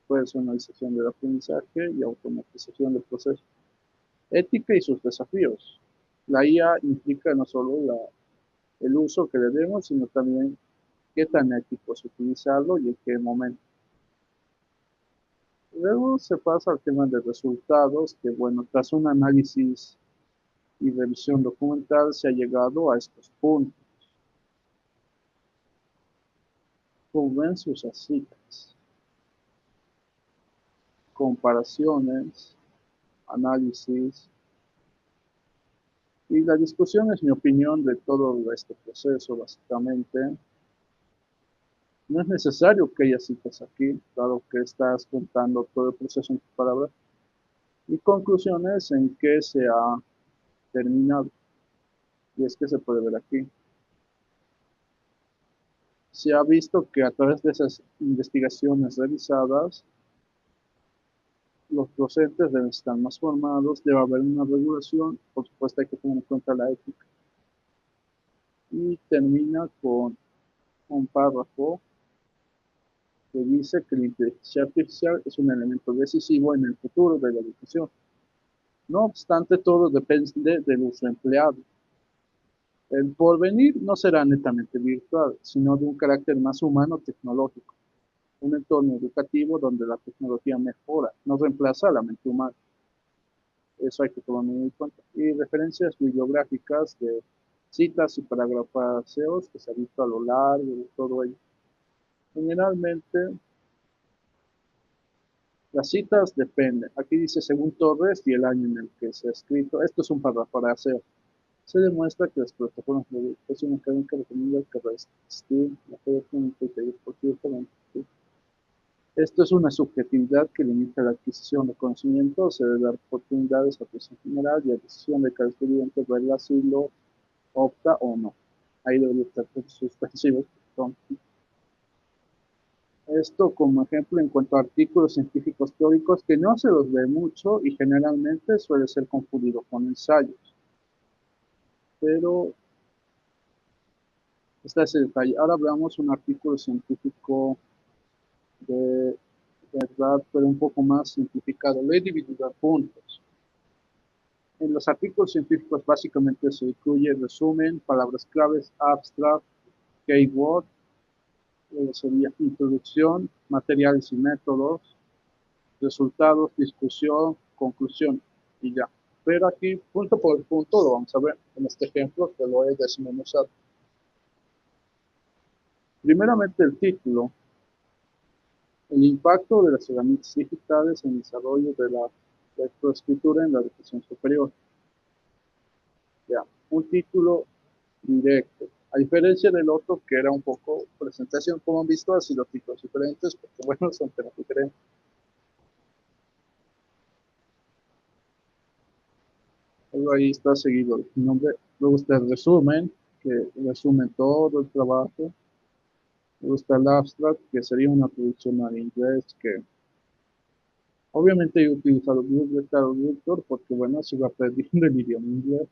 personalización del aprendizaje y automatización del proceso. Ética y sus desafíos. La IA implica no solo el uso que le demos, sino también qué tan ético es utilizarlo y en qué momento. Luego se pasa al tema de resultados, que bueno, tras un análisis y revisión documental se ha llegado a estos puntos. Como ven sus citas, comparaciones, análisis, y la discusión es mi opinión de todo este proceso, básicamente. No es necesario que haya citas aquí, dado que estás contando todo el proceso en tus palabras, y conclusiones en que se ha terminado. Y es que se puede ver aquí. Se ha visto que a través de esas investigaciones realizadas, los docentes deben estar más formados, debe haber una regulación, por supuesto hay que tener en cuenta la ética. Y termina con un párrafo que dice que la inteligencia artificial es un elemento decisivo en el futuro de la educación. No obstante, todo depende del uso empleado. El porvenir no será netamente virtual, sino de un carácter más humano tecnológico, un entorno educativo donde la tecnología mejora, no reemplaza a la mente humana. Eso hay que tomarlo en cuenta. Y referencias bibliográficas de citas y parafraseos que se han visto a lo largo de todo ello. Generalmente, las citas dependen. Aquí dice según Torres y el año en el que se ha escrito. Esto es un parafraseo. Se demuestra que las plataformas de educación académica recomiendan que resistir la pedagogía y por cierto, Esto es una subjetividad que limita la adquisición de conocimiento, se debe dar oportunidades a atención general y a decisión de cada estudiante verla si lo opta o no. Ahí debería estar suspensivos. Esto como ejemplo en cuanto a artículos científicos teóricos que no se los ve mucho y generalmente suele ser confundido con ensayos. Pero está ese detalle. Ahora veamos un artículo científico de verdad, pero un poco más simplificado. Lo he dividido a puntos. En los artículos científicos básicamente se incluye resumen, palabras claves, abstract, keyword, sería introducción, materiales y métodos, resultados, discusión, conclusión y ya. Pero aquí, punto por punto, lo vamos a ver en este ejemplo que lo he desmenuzado. Primeramente el título, el impacto de las herramientas digitales en el desarrollo de la lectoescritura en la educación superior. Ya, un título directo. A diferencia del otro que era un poco presentación, como han visto, así los títulos diferentes, porque bueno, son temas diferentes. Luego ahí está seguido el nombre. Luego está el resumen, que resume todo el trabajo. Luego está el abstract, que sería una traducción al inglés, que obviamente he utilizado Google Traductor porque bueno, si va aprendiendo el idioma inglés,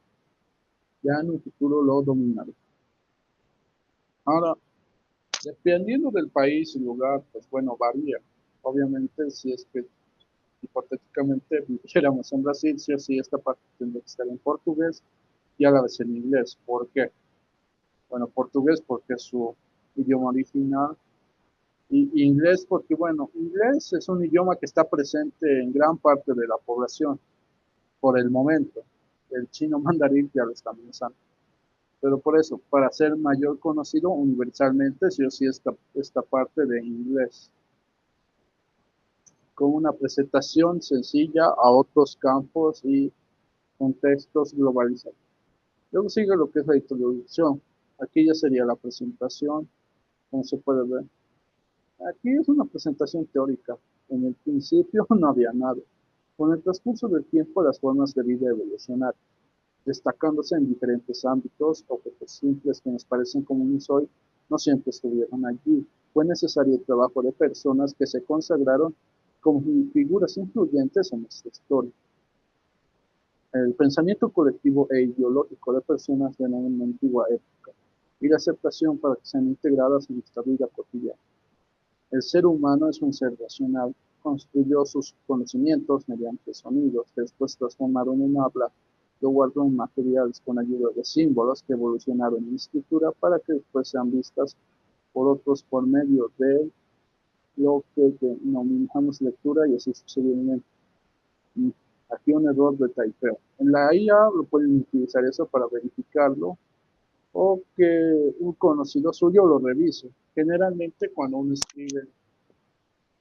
ya en un futuro lo dominaré. Ahora, dependiendo del país y lugar, pues bueno, varía. Obviamente, si es que hipotéticamente viviéramos en Brasil, sí o sí esta parte tendría que estar en portugués y a la vez en inglés. ¿Por qué? Bueno, portugués porque es su idioma original y inglés porque, bueno, inglés es un idioma que está presente en gran parte de la población por el momento. El chino mandarín ya lo está amenazando. Pero por eso, para ser mayor conocido universalmente, sí o sí esta parte de inglés, con una presentación sencilla a otros campos y contextos globalizados. Luego sigue lo que es la introducción. Aquí ya sería la presentación, como se puede ver. Aquí es una presentación teórica. En el principio no había nada. Con el transcurso del tiempo, las formas de vida evolucionaron, destacándose en diferentes ámbitos. Objetos simples que nos parecen comunes hoy no siempre estuvieron allí. Fue necesario el trabajo de personas que se consagraron como figuras influyentes en nuestra historia. El pensamiento colectivo e ideológico de personas de una antigua época y la aceptación para que sean integradas en nuestra vida cotidiana. El ser humano es un ser racional, construyó sus conocimientos mediante sonidos que después transformaron en habla, lo guardó en materiales con ayuda de símbolos que evolucionaron en escritura para que después sean vistas por otros por medio de lo que denominamos lectura y así sucesivamente. Aquí un error de typeo. En la IA lo pueden utilizar eso para verificarlo o que un conocido suyo lo revise. Generalmente cuando uno escribe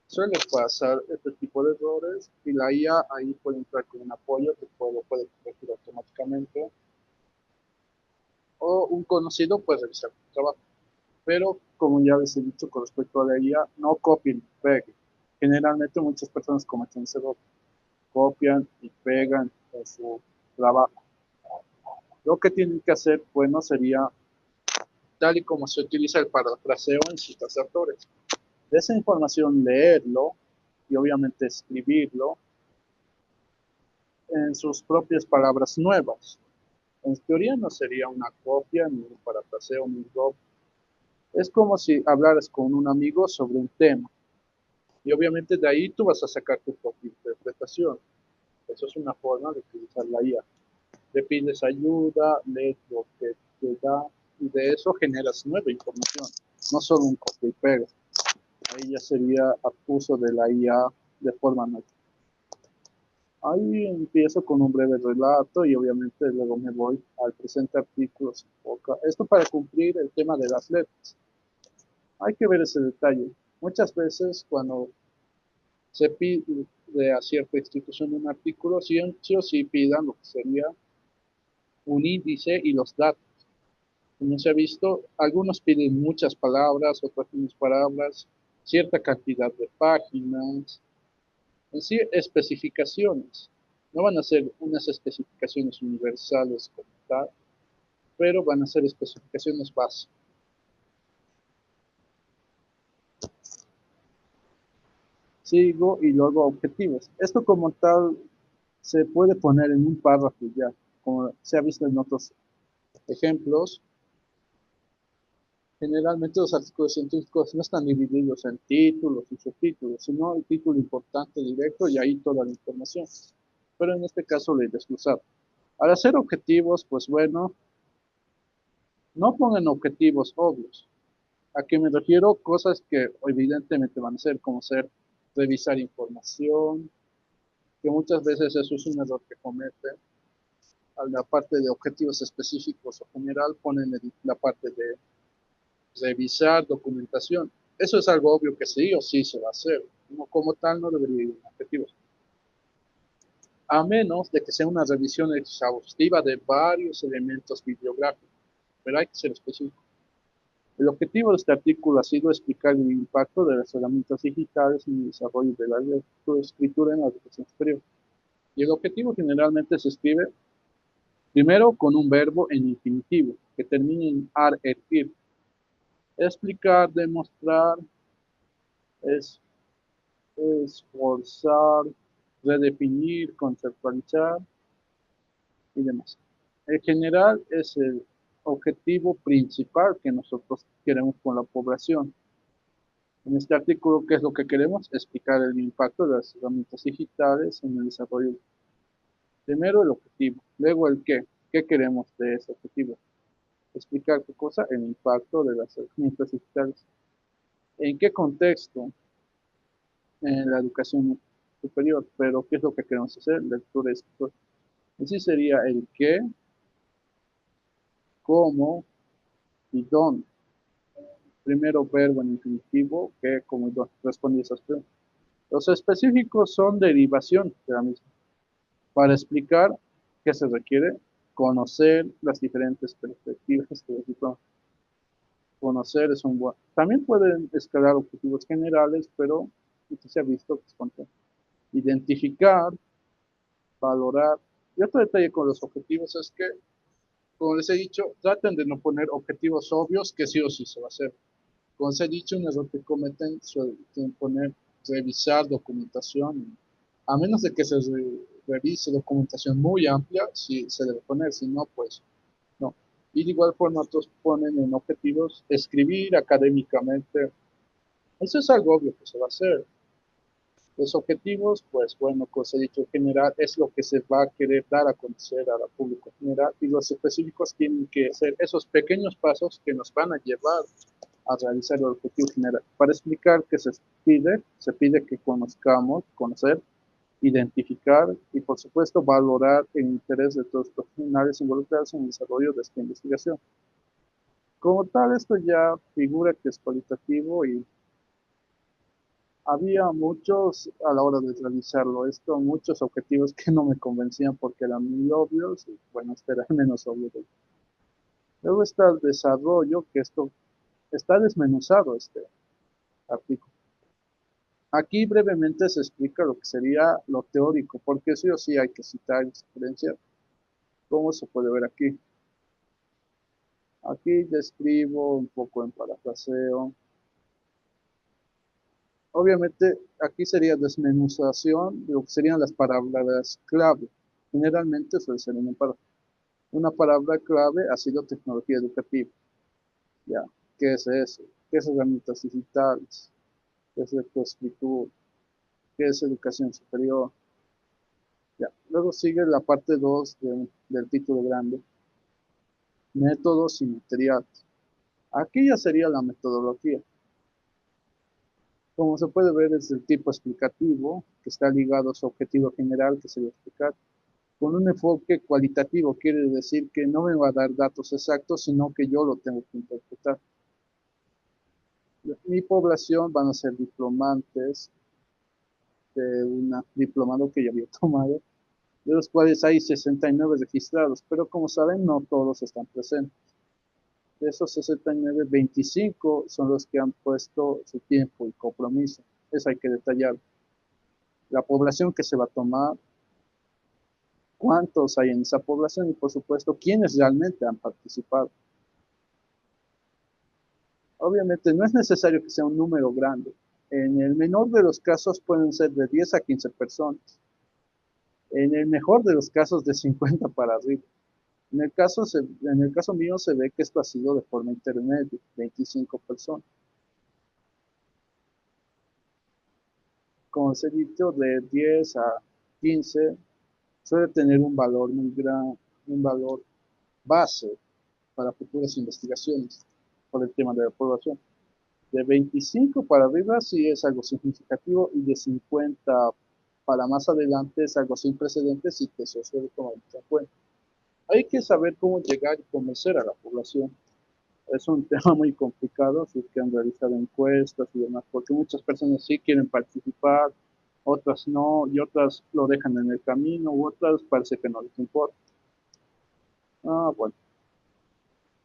suele pasar este tipo de errores y la IA ahí puede entrar con un apoyo que lo puede corregir automáticamente o un conocido puede revisar tu trabajo. Pero como ya les he dicho con respecto a la IA, no copien, peguen. Generalmente muchas personas cometen ese error, copian y pegan en su trabajo. Lo que tienen que hacer, bueno, sería tal y como se utiliza el parafraseo en citas de autores. De esa información leerlo y obviamente escribirlo en sus propias palabras nuevas. En teoría no sería una copia, ni un parafraseo, ni un robo. Es como si hablaras con un amigo sobre un tema. Y obviamente de ahí tú vas a sacar tu propia interpretación. Eso es una forma de utilizar la IA. Le pides ayuda, lees lo que te da y de eso generas nueva información. No solo un copia y pega. Ahí ya sería uso de la IA de forma nueva. Ahí empiezo con un breve relato y obviamente luego me voy al presente artículo. Esto para cumplir el tema de las letras. Hay que ver ese detalle. Muchas veces cuando se pide a cierta institución un artículo, sí, sí o sí pidan lo que sería un índice y los datos. Como se ha visto, algunos piden muchas palabras, otras menos palabras. cierta cantidad de páginas, en sí especificaciones. No van a ser unas especificaciones universales como tal, pero van a ser especificaciones básicas. Sigo y luego objetivos. Esto como tal se puede poner en un párrafo ya, como se ha visto en otros ejemplos. Generalmente los artículos científicos no están divididos en títulos y subtítulos, sino el título importante directo y ahí toda la información. Pero en este caso la he desglosado. Al hacer objetivos, pues bueno, no pongan objetivos obvios. ¿A qué me refiero? Cosas que evidentemente van a ser, como ser revisar información, que muchas veces eso es un error que cometen. A la parte de objetivos específicos o general ponen la parte de revisar documentación. Eso es algo obvio que sí o sí se va a hacer. No, como tal no debería ir en objetivos. A menos de que sea una revisión exhaustiva de varios elementos bibliográficos, pero hay que ser específico. El objetivo de este artículo ha sido explicar el impacto de las herramientas digitales en el desarrollo de la escritura en la educación superior. Y el objetivo generalmente se escribe primero con un verbo en infinitivo, que termine en ar, et, ir. Explicar, demostrar, es, esforzar, redefinir, conceptualizar y demás. En general es el objetivo principal que nosotros queremos con la población. En este artículo, ¿qué es lo que queremos? Explicar el impacto de las herramientas digitales en el desarrollo. Primero el objetivo, luego el qué. ¿Qué queremos de ese objetivo? Explicar qué cosa, el impacto de las herramientas digitales. ¿En qué contexto? En la educación superior, pero ¿qué es lo que queremos hacer? Lectura y escritura. Así sería el qué, cómo y dónde. Primero verbo en infinitivo, qué, cómo y dónde. Respondí esas preguntas. Los específicos son derivación de la misma. Para explicar qué se requiere, conocer las diferentes perspectivas que les digo. Conocer es un buen. También pueden escalar objetivos generales, pero se ha visto que es contra. Identificar, valorar. Y otro detalle con los objetivos es que, como les he dicho, traten de no poner objetivos obvios que sí o sí se va a hacer. Como les he dicho, un error que cometen suelen poner revisar documentación. A menos de que se revise documentación muy amplia, sí se debe poner, si no, pues no. Y de igual forma, otros ponen en objetivos escribir académicamente. Eso es algo obvio que se va a hacer. Los objetivos, pues bueno, como se ha dicho, en general es lo que se va a querer dar a conocer a la público general y los específicos tienen que ser esos pequeños pasos que nos van a llevar a realizar el objetivo general. Para explicar qué se pide que conozcamos, conocer, identificar y por supuesto valorar el interés de todos los profesionales involucrados en el desarrollo de esta investigación. Como tal, esto ya figura que es cualitativo y había muchos, a la hora de realizarlo esto, muchos objetivos que no me convencían porque eran muy obvios y bueno, este era el menos obvio. Luego está el desarrollo, que esto está desmenuzado este artículo. Aquí brevemente se explica lo que sería lo teórico, porque sí o sí hay que citar experiencia, como se puede ver aquí. Aquí describo un poco en parafraseo. Obviamente, aquí sería desmenuzación de lo que serían las palabras clave. Generalmente suele ser una palabra clave ha sido tecnología educativa. ¿Ya? ¿Qué es eso? ¿Qué es herramientas digitales? ¿Qué es lectoescritura? ¿Qué es educación superior? ¿Ya? Luego sigue la parte 2 del título grande, métodos y materiales. Aquí ya sería la metodología. Como se puede ver, es el tipo explicativo, que está ligado a su objetivo general, que sería explicar. Con un enfoque cualitativo, quiere decir que no me va a dar datos exactos, sino que yo lo tengo que interpretar. Mi población van a ser diplomantes de un diplomado que ya había tomado, de los cuales hay 69 registrados, pero como saben, no todos están presentes. De esos 69, 25 son los que han puesto su tiempo y compromiso. Eso hay que detallar. La población que se va a tomar, cuántos hay en esa población y por supuesto quiénes realmente han participado. Obviamente no es necesario que sea un número grande. En el menor de los casos pueden ser de 10 a 15 personas. En el mejor de los casos de 50 para arriba. En el caso mío se ve que esto ha sido de forma intermedia, 25 personas. Como se ha dicho, de 10 a 15 suele tener un valor muy gran, un valor base para futuras investigaciones por el tema de la población. De 25 para arriba sí es algo significativo y de 50 para más adelante es algo sin precedentes y que se suele tomar mucho en cuenta. Hay que saber cómo llegar y convencer a la población. Es un tema muy complicado, si es que han realizado encuestas y demás, porque muchas personas sí quieren participar, otras no, y otras lo dejan en el camino, u otras parece que no les importa. Ah, bueno.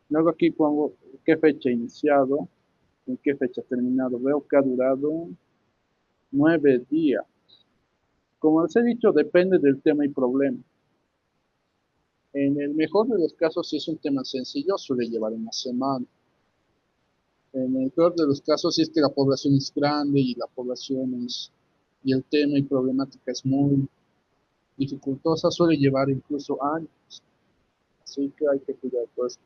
Luego aquí pongo qué fecha iniciado, en qué fecha terminado. Veo que ha durado 9 días. Como les he dicho, depende del tema y problema. En el mejor de los casos, si es un tema sencillo, suele llevar una semana. En el peor de los casos, si es que la población es grande y la población es, y el tema y problemática es muy dificultosa, suele llevar incluso años. Así que hay que cuidar todo eso.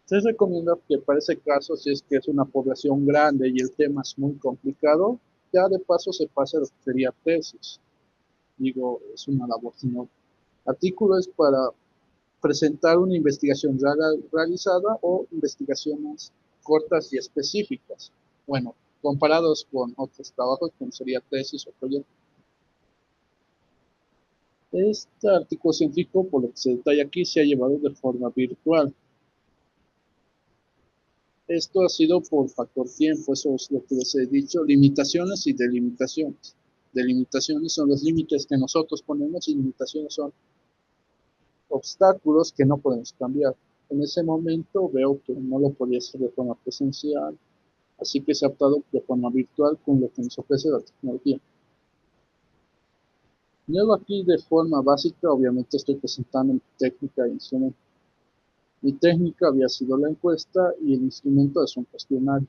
Se recomienda que para ese caso, si es que es una población grande y el tema es muy complicado, ya de paso se pasa a lo que sería tesis. Digo, es una labor, sino artículo es para presentar una investigación realizada o investigaciones cortas y específicas. Bueno, comparados con otros trabajos, como sería tesis o proyecto. Este artículo científico, por lo que se detalla aquí, se ha llevado de forma virtual. Esto ha sido por factor tiempo, eso es lo que les he dicho, limitaciones y delimitaciones. Delimitaciones son los límites que nosotros ponemos y limitaciones son obstáculos que no podemos cambiar. En ese momento veo que no lo podía hacer de forma presencial, así que se ha optado de forma virtual con lo que nos ofrece la tecnología. Luego aquí de forma básica, obviamente estoy presentando mi técnica e instrumento. Mi técnica había sido la encuesta y el instrumento es un cuestionario.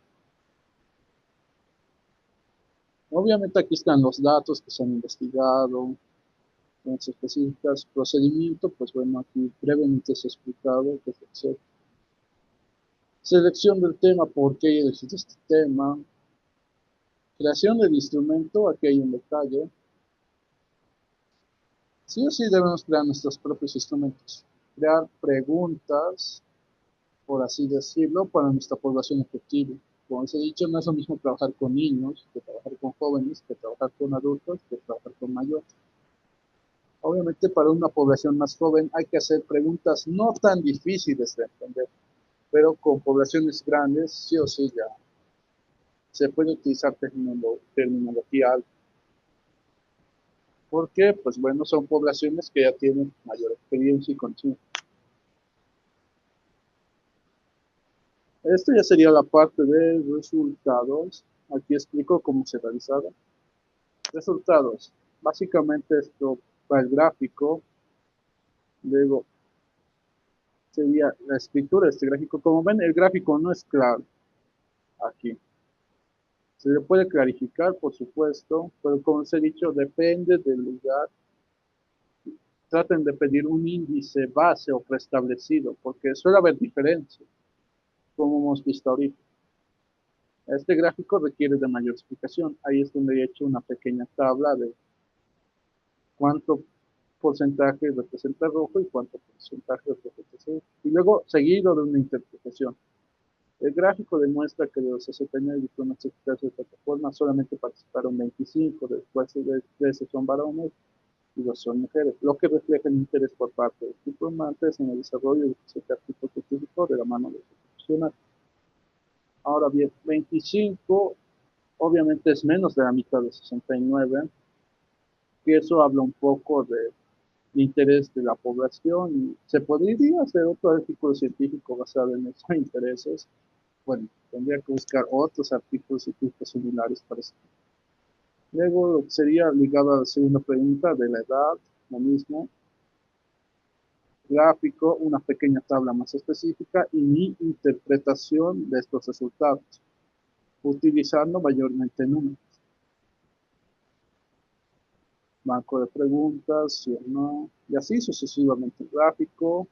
Obviamente aquí están los datos que se han investigado, las específicas, procedimiento, pues bueno, aquí brevemente se ha explicado qué es lo que selección del tema, por qué elegir este tema, creación del instrumento, aquí hay un detalle. Sí o sí debemos crear nuestros propios instrumentos, crear preguntas, por así decirlo, para nuestra población objetivo. Como les he dicho, no es lo mismo trabajar con niños, que trabajar con jóvenes, que trabajar con adultos, que trabajar con mayores. Obviamente para una población más joven hay que hacer preguntas no tan difíciles de entender, pero con poblaciones grandes sí o sí ya se puede utilizar terminología alta. ¿Por qué? Pues bueno, son poblaciones que ya tienen mayor experiencia y conocimiento. Esto ya sería la parte de resultados. Aquí explico cómo se realizaron. Resultados. Básicamente esto va el gráfico. Luego sería la escritura de este gráfico. Como ven, el gráfico no es claro aquí. Se le puede clarificar, por supuesto, pero como les he dicho, depende del lugar. Traten de pedir un índice base o preestablecido, porque suele haber diferencias, como hemos visto ahorita. Este gráfico requiere de mayor explicación. Ahí es donde he hecho una pequeña tabla de cuánto porcentaje representa rojo y cuánto porcentaje representa azul. Y luego seguido de una interpretación. El gráfico demuestra que de los 69 diplomas exitosos de plataforma solamente participaron 25, después de 13 son varones y 2 son mujeres, lo que refleja el interés por parte de los diplomantes en el desarrollo del artículo científico de la mano de los profesionales. Ahora bien, 25 obviamente es menos de la mitad de 69, que eso habla un poco de interés de la población y se podría hacer otro artículo científico basado en esos intereses. Bueno, tendría que buscar otros artículos científicos similares para eso. Luego, lo que sería ligado a la segunda pregunta de la edad, lo mismo, gráfico, una pequeña tabla más específica y mi interpretación de estos resultados, utilizando mayormente números. Banco de preguntas, sí o no, y así sucesivamente. Gráfico,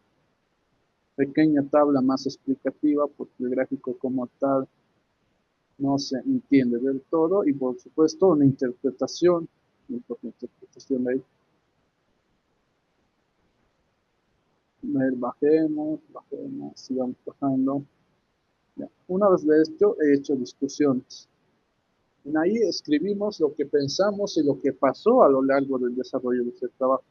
pequeña tabla más explicativa, porque el gráfico como tal no se entiende del todo, y por supuesto una interpretación, mi propia interpretación de ahí. Bajemos, sigamos bajando. Ya. Una vez de esto, he hecho discusiones. En ahí escribimos lo que pensamos y lo que pasó a lo largo del desarrollo de este trabajo.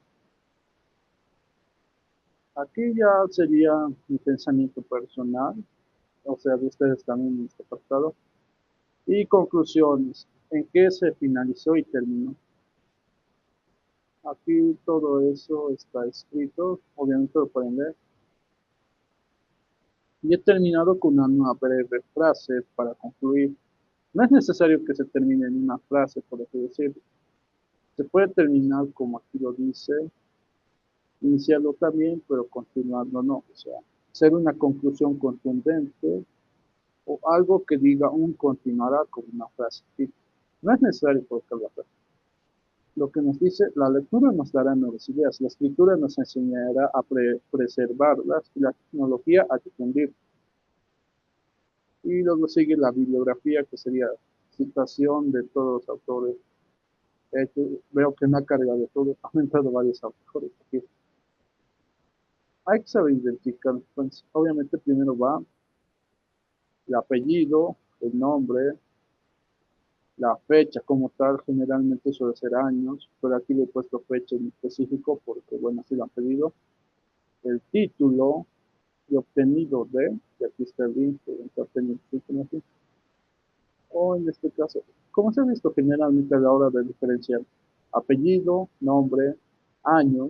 Aquí ya sería mi pensamiento personal, o sea, de ustedes también en este apartado. Y conclusiones, en qué se finalizó y terminó. Aquí todo eso está escrito, obviamente lo pueden leer. Y he terminado con una nueva breve frase para concluir. No es necesario que se termine en una frase, por así decirlo. Se puede terminar como aquí lo dice, iniciarlo también, pero continuarlo no. O sea, ser una conclusión contundente o algo que diga un continuará como una frase. ¿Sí? No es necesario colocar la frase. Lo que nos dice, la lectura nos dará nuevas ideas, la escritura nos enseñará a preservarlas y la tecnología a difundir. Y luego sigue la bibliografía, que sería citación de todos los autores. Veo que no ha cargado todo, ha aumentado varios autores aquí. Hay que saber identificar, pues, obviamente primero va el apellido, el nombre, la fecha como tal, generalmente suele ser años, pero aquí le he puesto fecha en específico porque, bueno, así lo han pedido. El título y obtenido de, y aquí está el link, que obtenido el título aquí. O en este caso, como se ha visto generalmente a la hora de diferenciar apellido, nombre, año,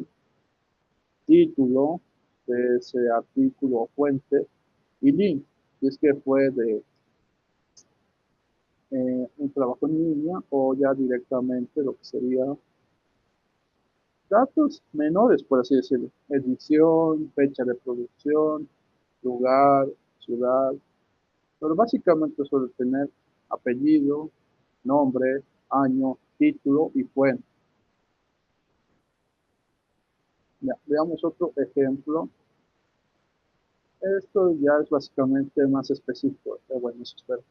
título de ese artículo o fuente y link, si es que fue de un trabajo en línea o ya directamente lo que sería datos menores, por así decirlo, edición, fecha de producción, lugar, ciudad, pero básicamente suele tener apellido, nombre, año, título y fuente. Ya, veamos otro ejemplo. Esto ya es básicamente más específico. Bueno, eso espero.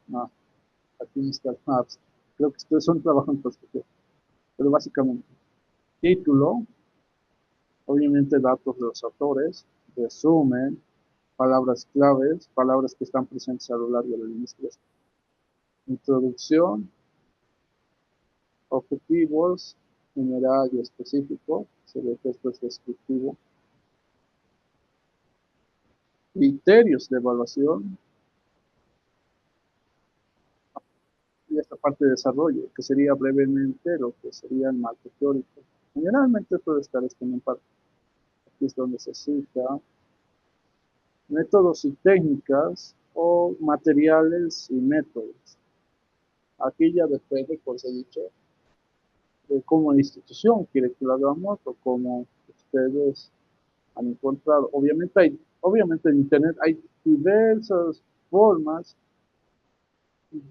No, aquí no está abstract. Creo que esto es un trabajo en perspectiva. Pero básicamente, título, obviamente datos de los autores, resumen, palabras claves, palabras que están presentes a lo largo de la investigación. Introducción, objetivos, general y específico, se ve que esto es descriptivo. Criterios de evaluación, y esta parte de desarrollo, que sería brevemente lo que sería el marco teórico. Generalmente puede estar esto en parte. Aquí es donde se cita métodos y técnicas o materiales y métodos. Aquí ya depende, como se ha dicho, de cómo la institución quiere que lo hagamos o cómo ustedes han encontrado. Obviamente en Internet hay diversas formas,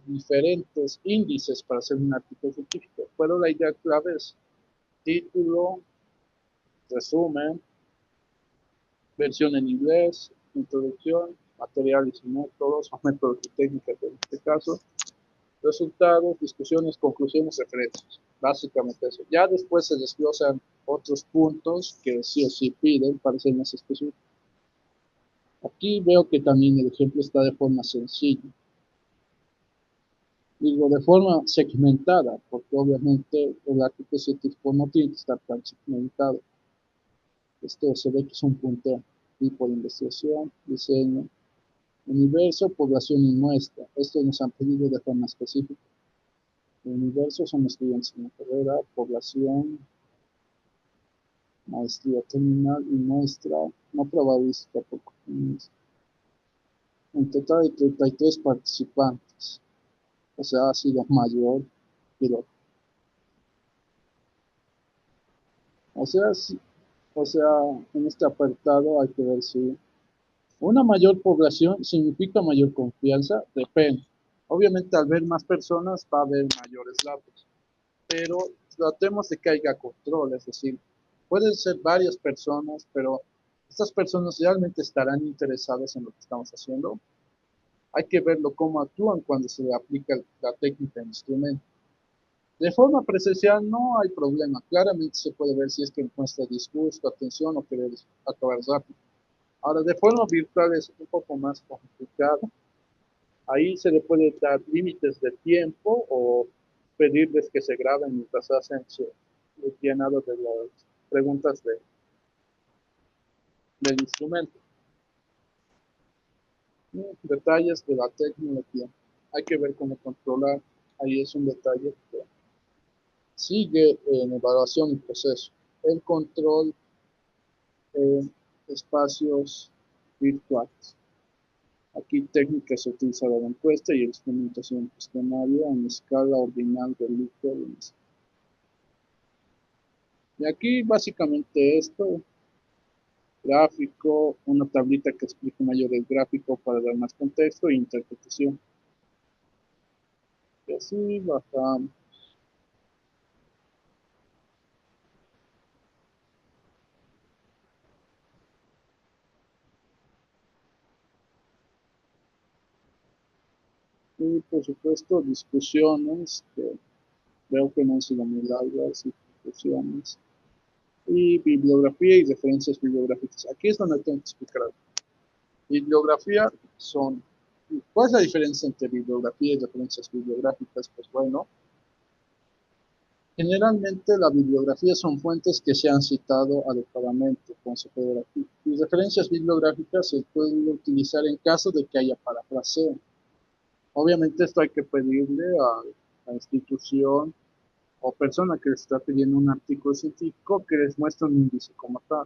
diferentes índices para hacer un artículo científico, pero la idea clave es título, resumen, versión en inglés, introducción, materiales y métodos, o métodos y técnicas en este caso, resultados, discusiones, conclusiones, referencias. Básicamente eso. Ya después se desglosan otros puntos que sí o sí piden para ser más específicos. Aquí veo que también el ejemplo está de forma sencilla. Digo, de forma segmentada, porque obviamente el artículo científico no tiene que estar tan segmentado. Esto se ve que es un puntero. Tipo de investigación, diseño, universo, población y muestra. Esto nos han pedido de forma específica. El universo son estudiantes en la carrera, población, maestría terminal y muestra no probabilística por comunes. En total hay 33 participantes, o sea, ha sido mayor, pero, o sea, o sea, en este apartado hay que ver si una mayor población significa mayor confianza, depende. Obviamente al ver más personas va a haber mayores datos, pero tratemos de que haya control, es decir, pueden ser varias personas, pero estas personas realmente estarán interesadas en lo que estamos haciendo. Hay que verlo cómo actúan cuando se le aplica la técnica en instrumento. De forma presencial no hay problema, claramente se puede ver si es que muestra disgusto, atención o querer acabar rápido. Ahora, de forma virtual es un poco más complicado. Ahí se le puede dar límites de tiempo o pedirles que se graben mientras hacen su llenado de las preguntas del instrumento. Detalles de la tecnología. Hay que ver cómo controlar. Ahí es un detalle que sigue en evaluación y proceso. El control en espacios virtuales. Aquí técnicas se utiliza la encuesta y experimentación cuestionaria en escala ordinal del líquido. Y aquí básicamente esto, gráfico, una tablita que explica mayor el gráfico para dar más contexto e interpretación. Y así bajamos. Y por supuesto discusiones, que veo que no han sido muy largas, y discusiones. Y bibliografía y referencias bibliográficas. Aquí es donde tengo que explicar algo. Bibliografía son, ¿cuál es la diferencia entre bibliografía y referencias bibliográficas? Pues bueno, generalmente la bibliografía son fuentes que se han citado adecuadamente, como se puede ver aquí. Y referencias bibliográficas se pueden utilizar en caso de que haya parafraseo. Obviamente esto hay que pedirle a la institución o persona que les está pidiendo un artículo científico que les muestre un índice como tal.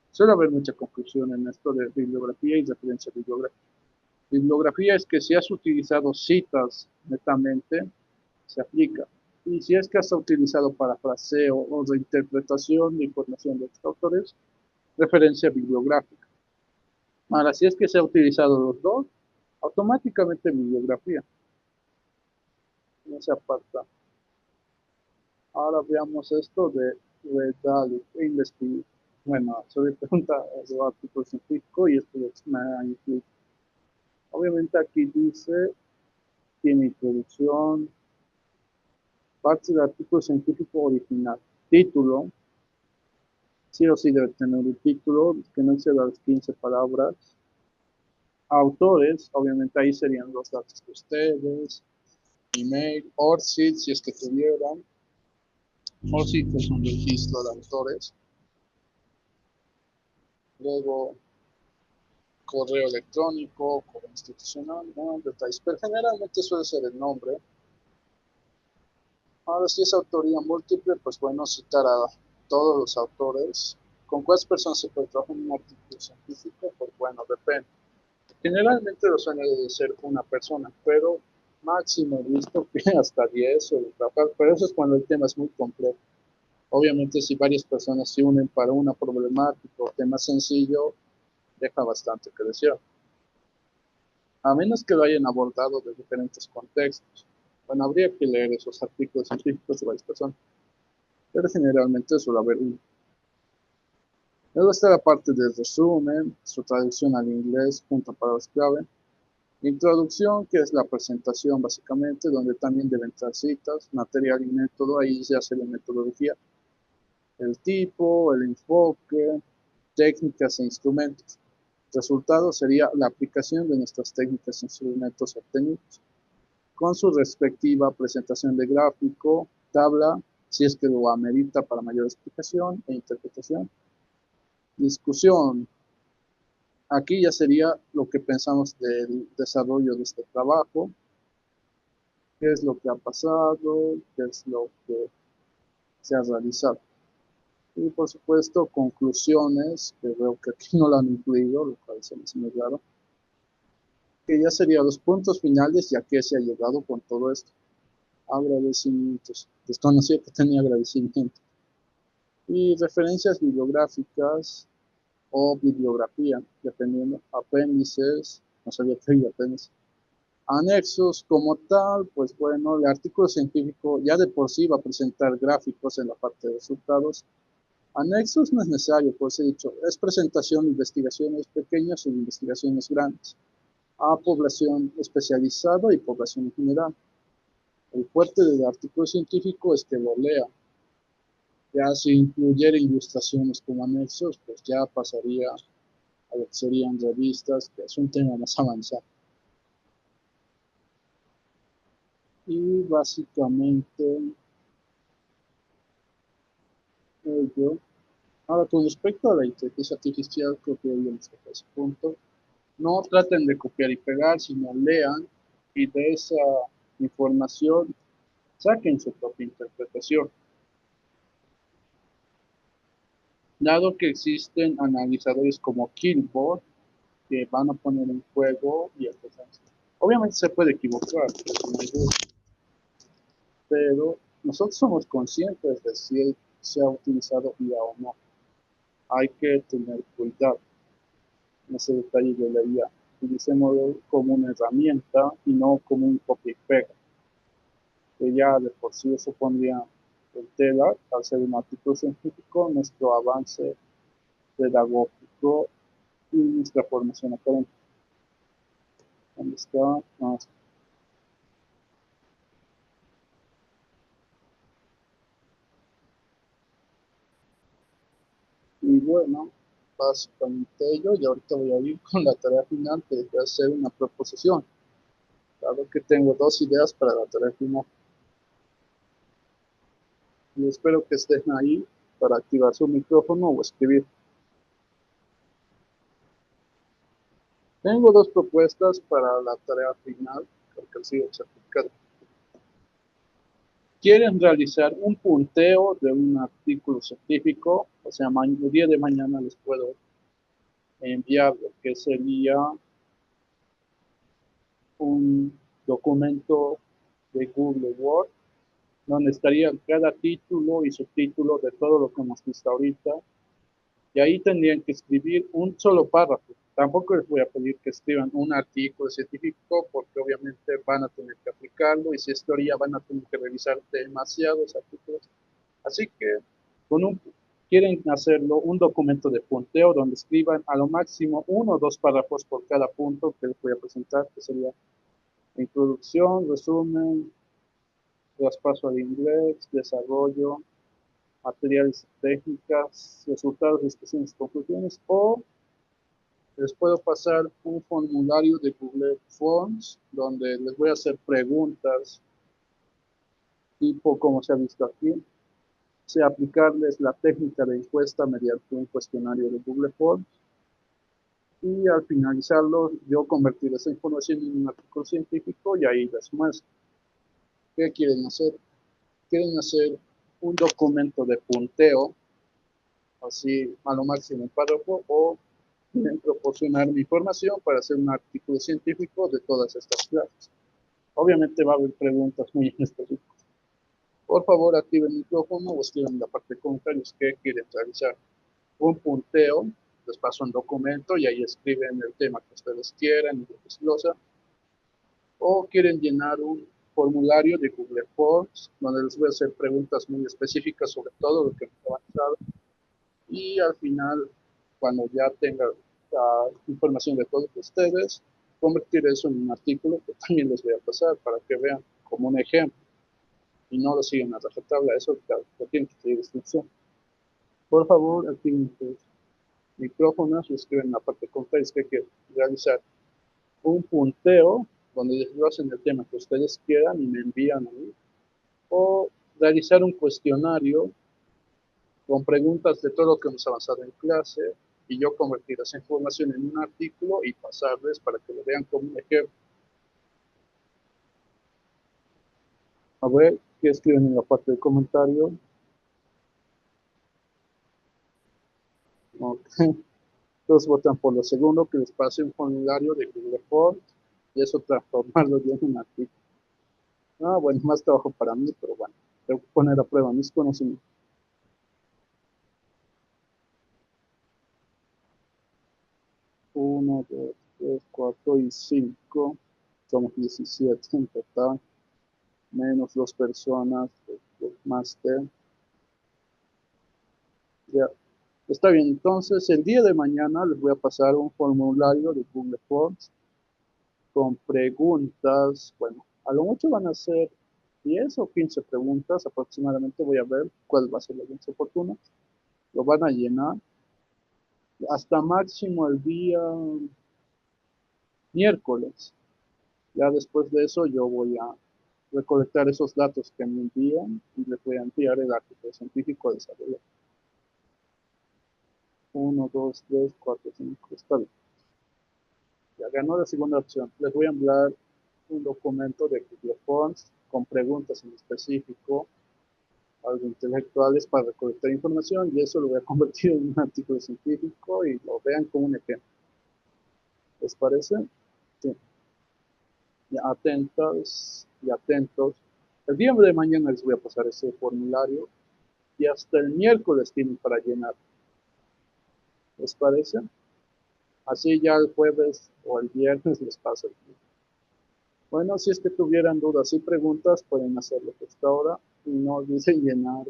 Suele haber mucha confusión en esto de bibliografía y referencia bibliográfica. Bibliografía es que si has utilizado citas netamente, se aplica. Y si es que has utilizado parafraseo o reinterpretación de información de otros autores, referencia bibliográfica. Ahora, si es que se ha utilizado los dos, automáticamente bibliografía. No se aparta. Ahora veamos esto de Redal Investigate. Bueno, sobre pregunta de artículo científico y esto es una incluye. Obviamente aquí dice, tiene introducción, parte del artículo científico original, título, sí o sí debe tener un título que no exceda las 15 palabras, autores, obviamente ahí serían los datos de ustedes, email, ORCID, si es que tuvieran, ORCID es un registro de autores, luego correo electrónico, correo institucional, ¿no? Detalles, pero generalmente suele ser el nombre. Ahora, si es autoría múltiple, pues bueno, citar a todos los autores. ¿Con cuáles personas se puede trabajar en un artículo científico? Pues bueno, depende. Generalmente lo suele ser una persona, pero máximo he visto que hasta 10 o trabajar, pero eso es cuando el tema es muy complejo. Obviamente, si varias personas se unen para una problemática o tema sencillo, deja bastante que decir. A menos que lo hayan abordado de diferentes contextos. Bueno, habría que leer esos artículos científicos de varias personas, pero generalmente suele haber uno. Luego está la parte del resumen, su traducción al inglés junto a palabras clave. Introducción, que es la presentación básicamente, donde también deben entrar citas, material y método, ahí se hace la metodología, el tipo, el enfoque, técnicas e instrumentos. Resultado sería la aplicación de nuestras técnicas e instrumentos obtenidos, con su respectiva presentación de gráfico, tabla, si es que lo amerita para mayor explicación e interpretación. Discusión. Aquí ya sería lo que pensamos del desarrollo de este trabajo. qué es lo que ha pasado, qué es lo que se ha realizado. Y por supuesto, conclusiones, que veo que aquí no lo han incluido, lo cual se me hace muy raro, que ya serían los puntos finales y a qué se ha llegado con todo esto. Agradecimientos. Desconocía que tenía agradecimiento. Y referencias bibliográficas o bibliografía, dependiendo. Apéndices, no sabía que había apéndices. Anexos como tal, pues bueno, el artículo científico ya de por sí va a presentar gráficos en la parte de resultados. Anexos no es necesario, pues he dicho, es presentación de investigaciones pequeñas o de investigaciones grandes, a población especializada y población en general. El fuerte del artículo científico es que lo lea. Ya si incluyera ilustraciones como anexos, pues ya pasaría a lo que serían revistas, que es un tema más avanzado. Y básicamente ello. Ahora, con respecto a la inteligencia artificial, creo que ya hemos tocado ese punto. No traten de copiar y pegar, sino lean y de esa información saquen su propia interpretación. Dado que existen analizadores como Killboard, que van a poner en juego y empezar. Obviamente se puede equivocar, eso no hay duda, pero nosotros somos conscientes de si se ha utilizado IA o no. Hay que tener cuidado en ese detalle de la IA. Utilicémoslo como una herramienta y no como un copia y pega, que ya de por sí eso pondría en tela, al ser un artículo científico, nuestro avance pedagógico y nuestra formación académica. ¿Dónde está? Ah, y bueno, básicamente ello, y ahorita voy a ir con la tarea final, que es hacer una proposición. Claro que tengo dos ideas para la tarea final. Y espero que estén ahí para activar su micrófono o escribir. Tengo dos propuestas para la tarea final, porque han sido certificadas. Quieren realizar un punteo de un artículo científico, o sea, el día de mañana les puedo enviar lo que sería un documento de Google Word, donde estaría cada título y subtítulo de todo lo que hemos visto ahorita, y ahí tendrían que escribir un solo párrafo. Tampoco les voy a pedir que escriban un artículo científico, porque obviamente van a tener que aplicarlo, y si es teoría van a tener que revisar demasiados artículos. Así que quieren hacerlo un documento de punteo donde escriban a lo máximo uno o dos párrafos por cada punto que les voy a presentar, que sería introducción, resumen, traspaso al inglés, desarrollo, materiales y técnicas, resultados, discusiones y conclusiones, o les puedo pasar un formulario de Google Forms donde les voy a hacer preguntas tipo como se ha visto aquí, sea aplicarles la técnica de encuesta mediante un cuestionario de Google Forms, y al finalizarlo yo convertir esa información en un artículo científico y ahí les muestro. ¿Qué quieren hacer? Quieren hacer un documento de punteo, así a lo máximo un párrafo, o quieren proporcionar mi información para hacer un artículo científico de todas estas clases. Obviamente va a haber preguntas muy específicas. Por favor, activen el micrófono o escriban en la parte de comentarios qué quieren realizar. Un punteo, les paso un documento y ahí escriben el tema que ustedes quieran y lo desglosan. O quieren llenar un formulario de Google Forms, donde les voy a hacer preguntas muy específicas sobre todo lo que hemos avanzado. Y al final, cuando ya tenga la información de todos ustedes, convertir eso en un artículo que también les voy a pasar para que vean como un ejemplo y no lo siguen a rajatabla. Eso lo tienen que seguir instrucción. Por favor, activen sus micrófonos y escriben en la parte de comentarios que hay que realizar un punteo donde desglosen el tema que ustedes quieran y me envían a mí, o realizar un cuestionario con preguntas de todo lo que hemos avanzado en clase y yo convertir esa información en un artículo y pasarles para que lo vean como un ejemplo. A ver, ¿qué escriben en la parte de comentario? Ok. Todos votan por lo segundo, que les pase un formulario de Google Forms y eso transformarlo ya en un artículo. Ah, bueno, más trabajo para mí, pero bueno, tengo que poner a prueba mis conocimientos. Uno, dos, tres, cuatro y cinco. Somos 17 en total, menos dos personas del máster. Ya, está bien, entonces el día de mañana les voy a pasar un formulario de Google Forms con preguntas. Bueno, a lo mucho van a ser 10 o 15 preguntas aproximadamente. Voy a ver cuál va a ser la más oportuna. Lo van a llenar hasta máximo el día miércoles. Ya después de eso yo voy a recolectar esos datos que me envían y les voy a enviar el artículo científico desarrollado. Uno, 2, 3, 4, 5. Está bien. Ya ganó la segunda opción. Les voy a enviar un documento de Google Forms con preguntas en específico, algo intelectuales para recolectar información y eso lo voy a convertir en un artículo científico y lo vean como un ejemplo. ¿Les parece? Sí. Ya atentos y atentos. El día de mañana les voy a pasar ese formulario y hasta el miércoles tienen para llenar. ¿Les parece? Así ya el jueves o el viernes les paso el link. Bueno, si es que tuvieran dudas y preguntas, pueden hacerlo hasta ahora y no olviden llenar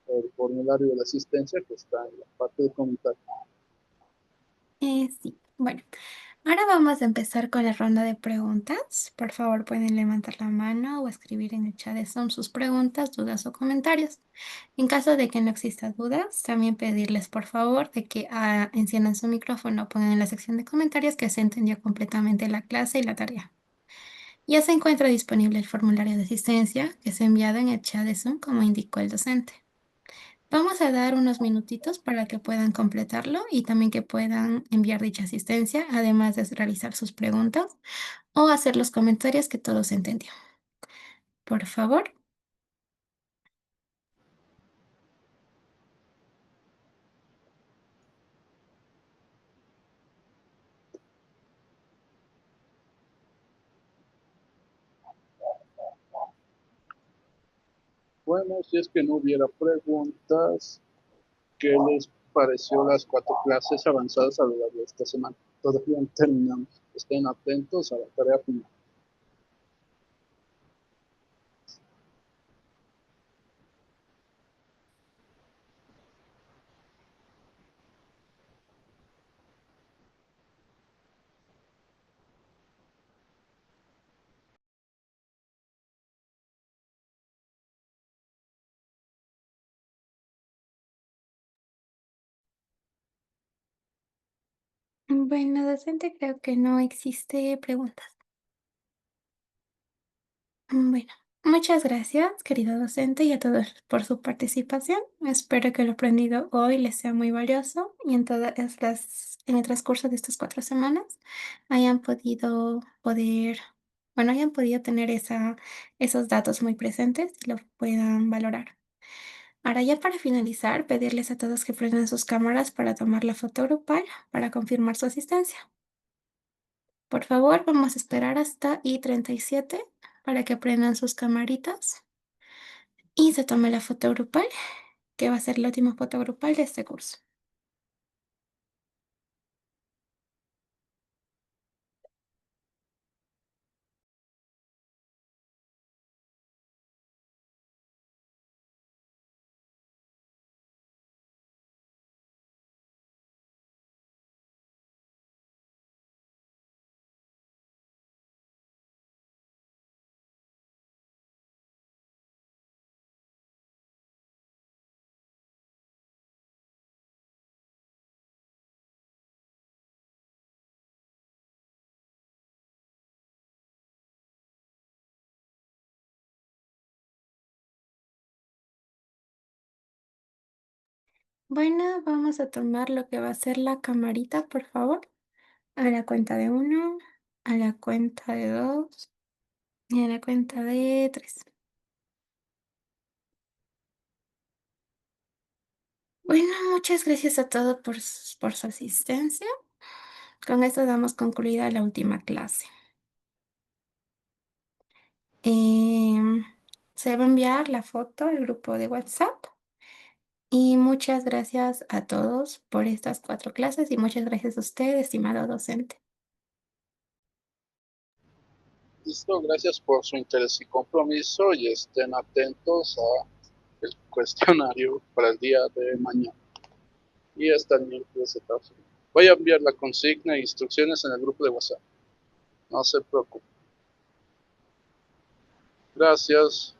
el formulario de la asistencia que está en la parte de comentarios. Sí, bueno, ahora vamos a empezar con la ronda de preguntas. Por favor, pueden levantar la mano o escribir en el chat de Zoom sus preguntas, dudas o comentarios. En caso de que no existan dudas, también pedirles por favor de que enciendan su micrófono o pongan en la sección de comentarios que se entendió completamente la clase y la tarea. Ya se encuentra disponible el formulario de asistencia que se ha enviado en el chat de Zoom como indicó el docente. Vamos a dar unos minutitos para que puedan completarlo y también que puedan enviar dicha asistencia, además de realizar sus preguntas o hacer los comentarios que todos entendió. Por favor. Bueno, si es que no hubiera preguntas, ¿qué les pareció las cuatro clases avanzadas a lo largo de esta semana? Todavía no terminamos. Estén atentos a la tarea final. Bueno, docente, creo que no existe preguntas. Bueno, muchas gracias, querido docente, y a todos por su participación. Espero que lo aprendido hoy les sea muy valioso y en el transcurso de estas 4 semanas hayan hayan podido tener esos datos muy presentes y lo puedan valorar. Ahora ya para finalizar, pedirles a todos que prendan sus cámaras para tomar la foto grupal para confirmar su asistencia. Por favor, vamos a esperar hasta I 37 para que prendan sus camaritas y se tome la foto grupal, que va a ser la última foto grupal de este curso. Bueno, vamos a tomar lo que va a ser la camarita, por favor. A la cuenta de uno, a la cuenta de dos y a la cuenta de tres. Bueno, muchas gracias a todos por su asistencia. Con esto damos concluida la última clase. Em, Se va a enviar la foto al grupo de WhatsApp. Y muchas gracias a todos por estas 4 clases y muchas gracias a usted, estimado docente. Listo, gracias por su interés y compromiso y estén atentos a el cuestionario para el día de mañana. Y hasta el miércoles de tarde. Voy a enviar la consigna e instrucciones en el grupo de WhatsApp. No se preocupe. Gracias.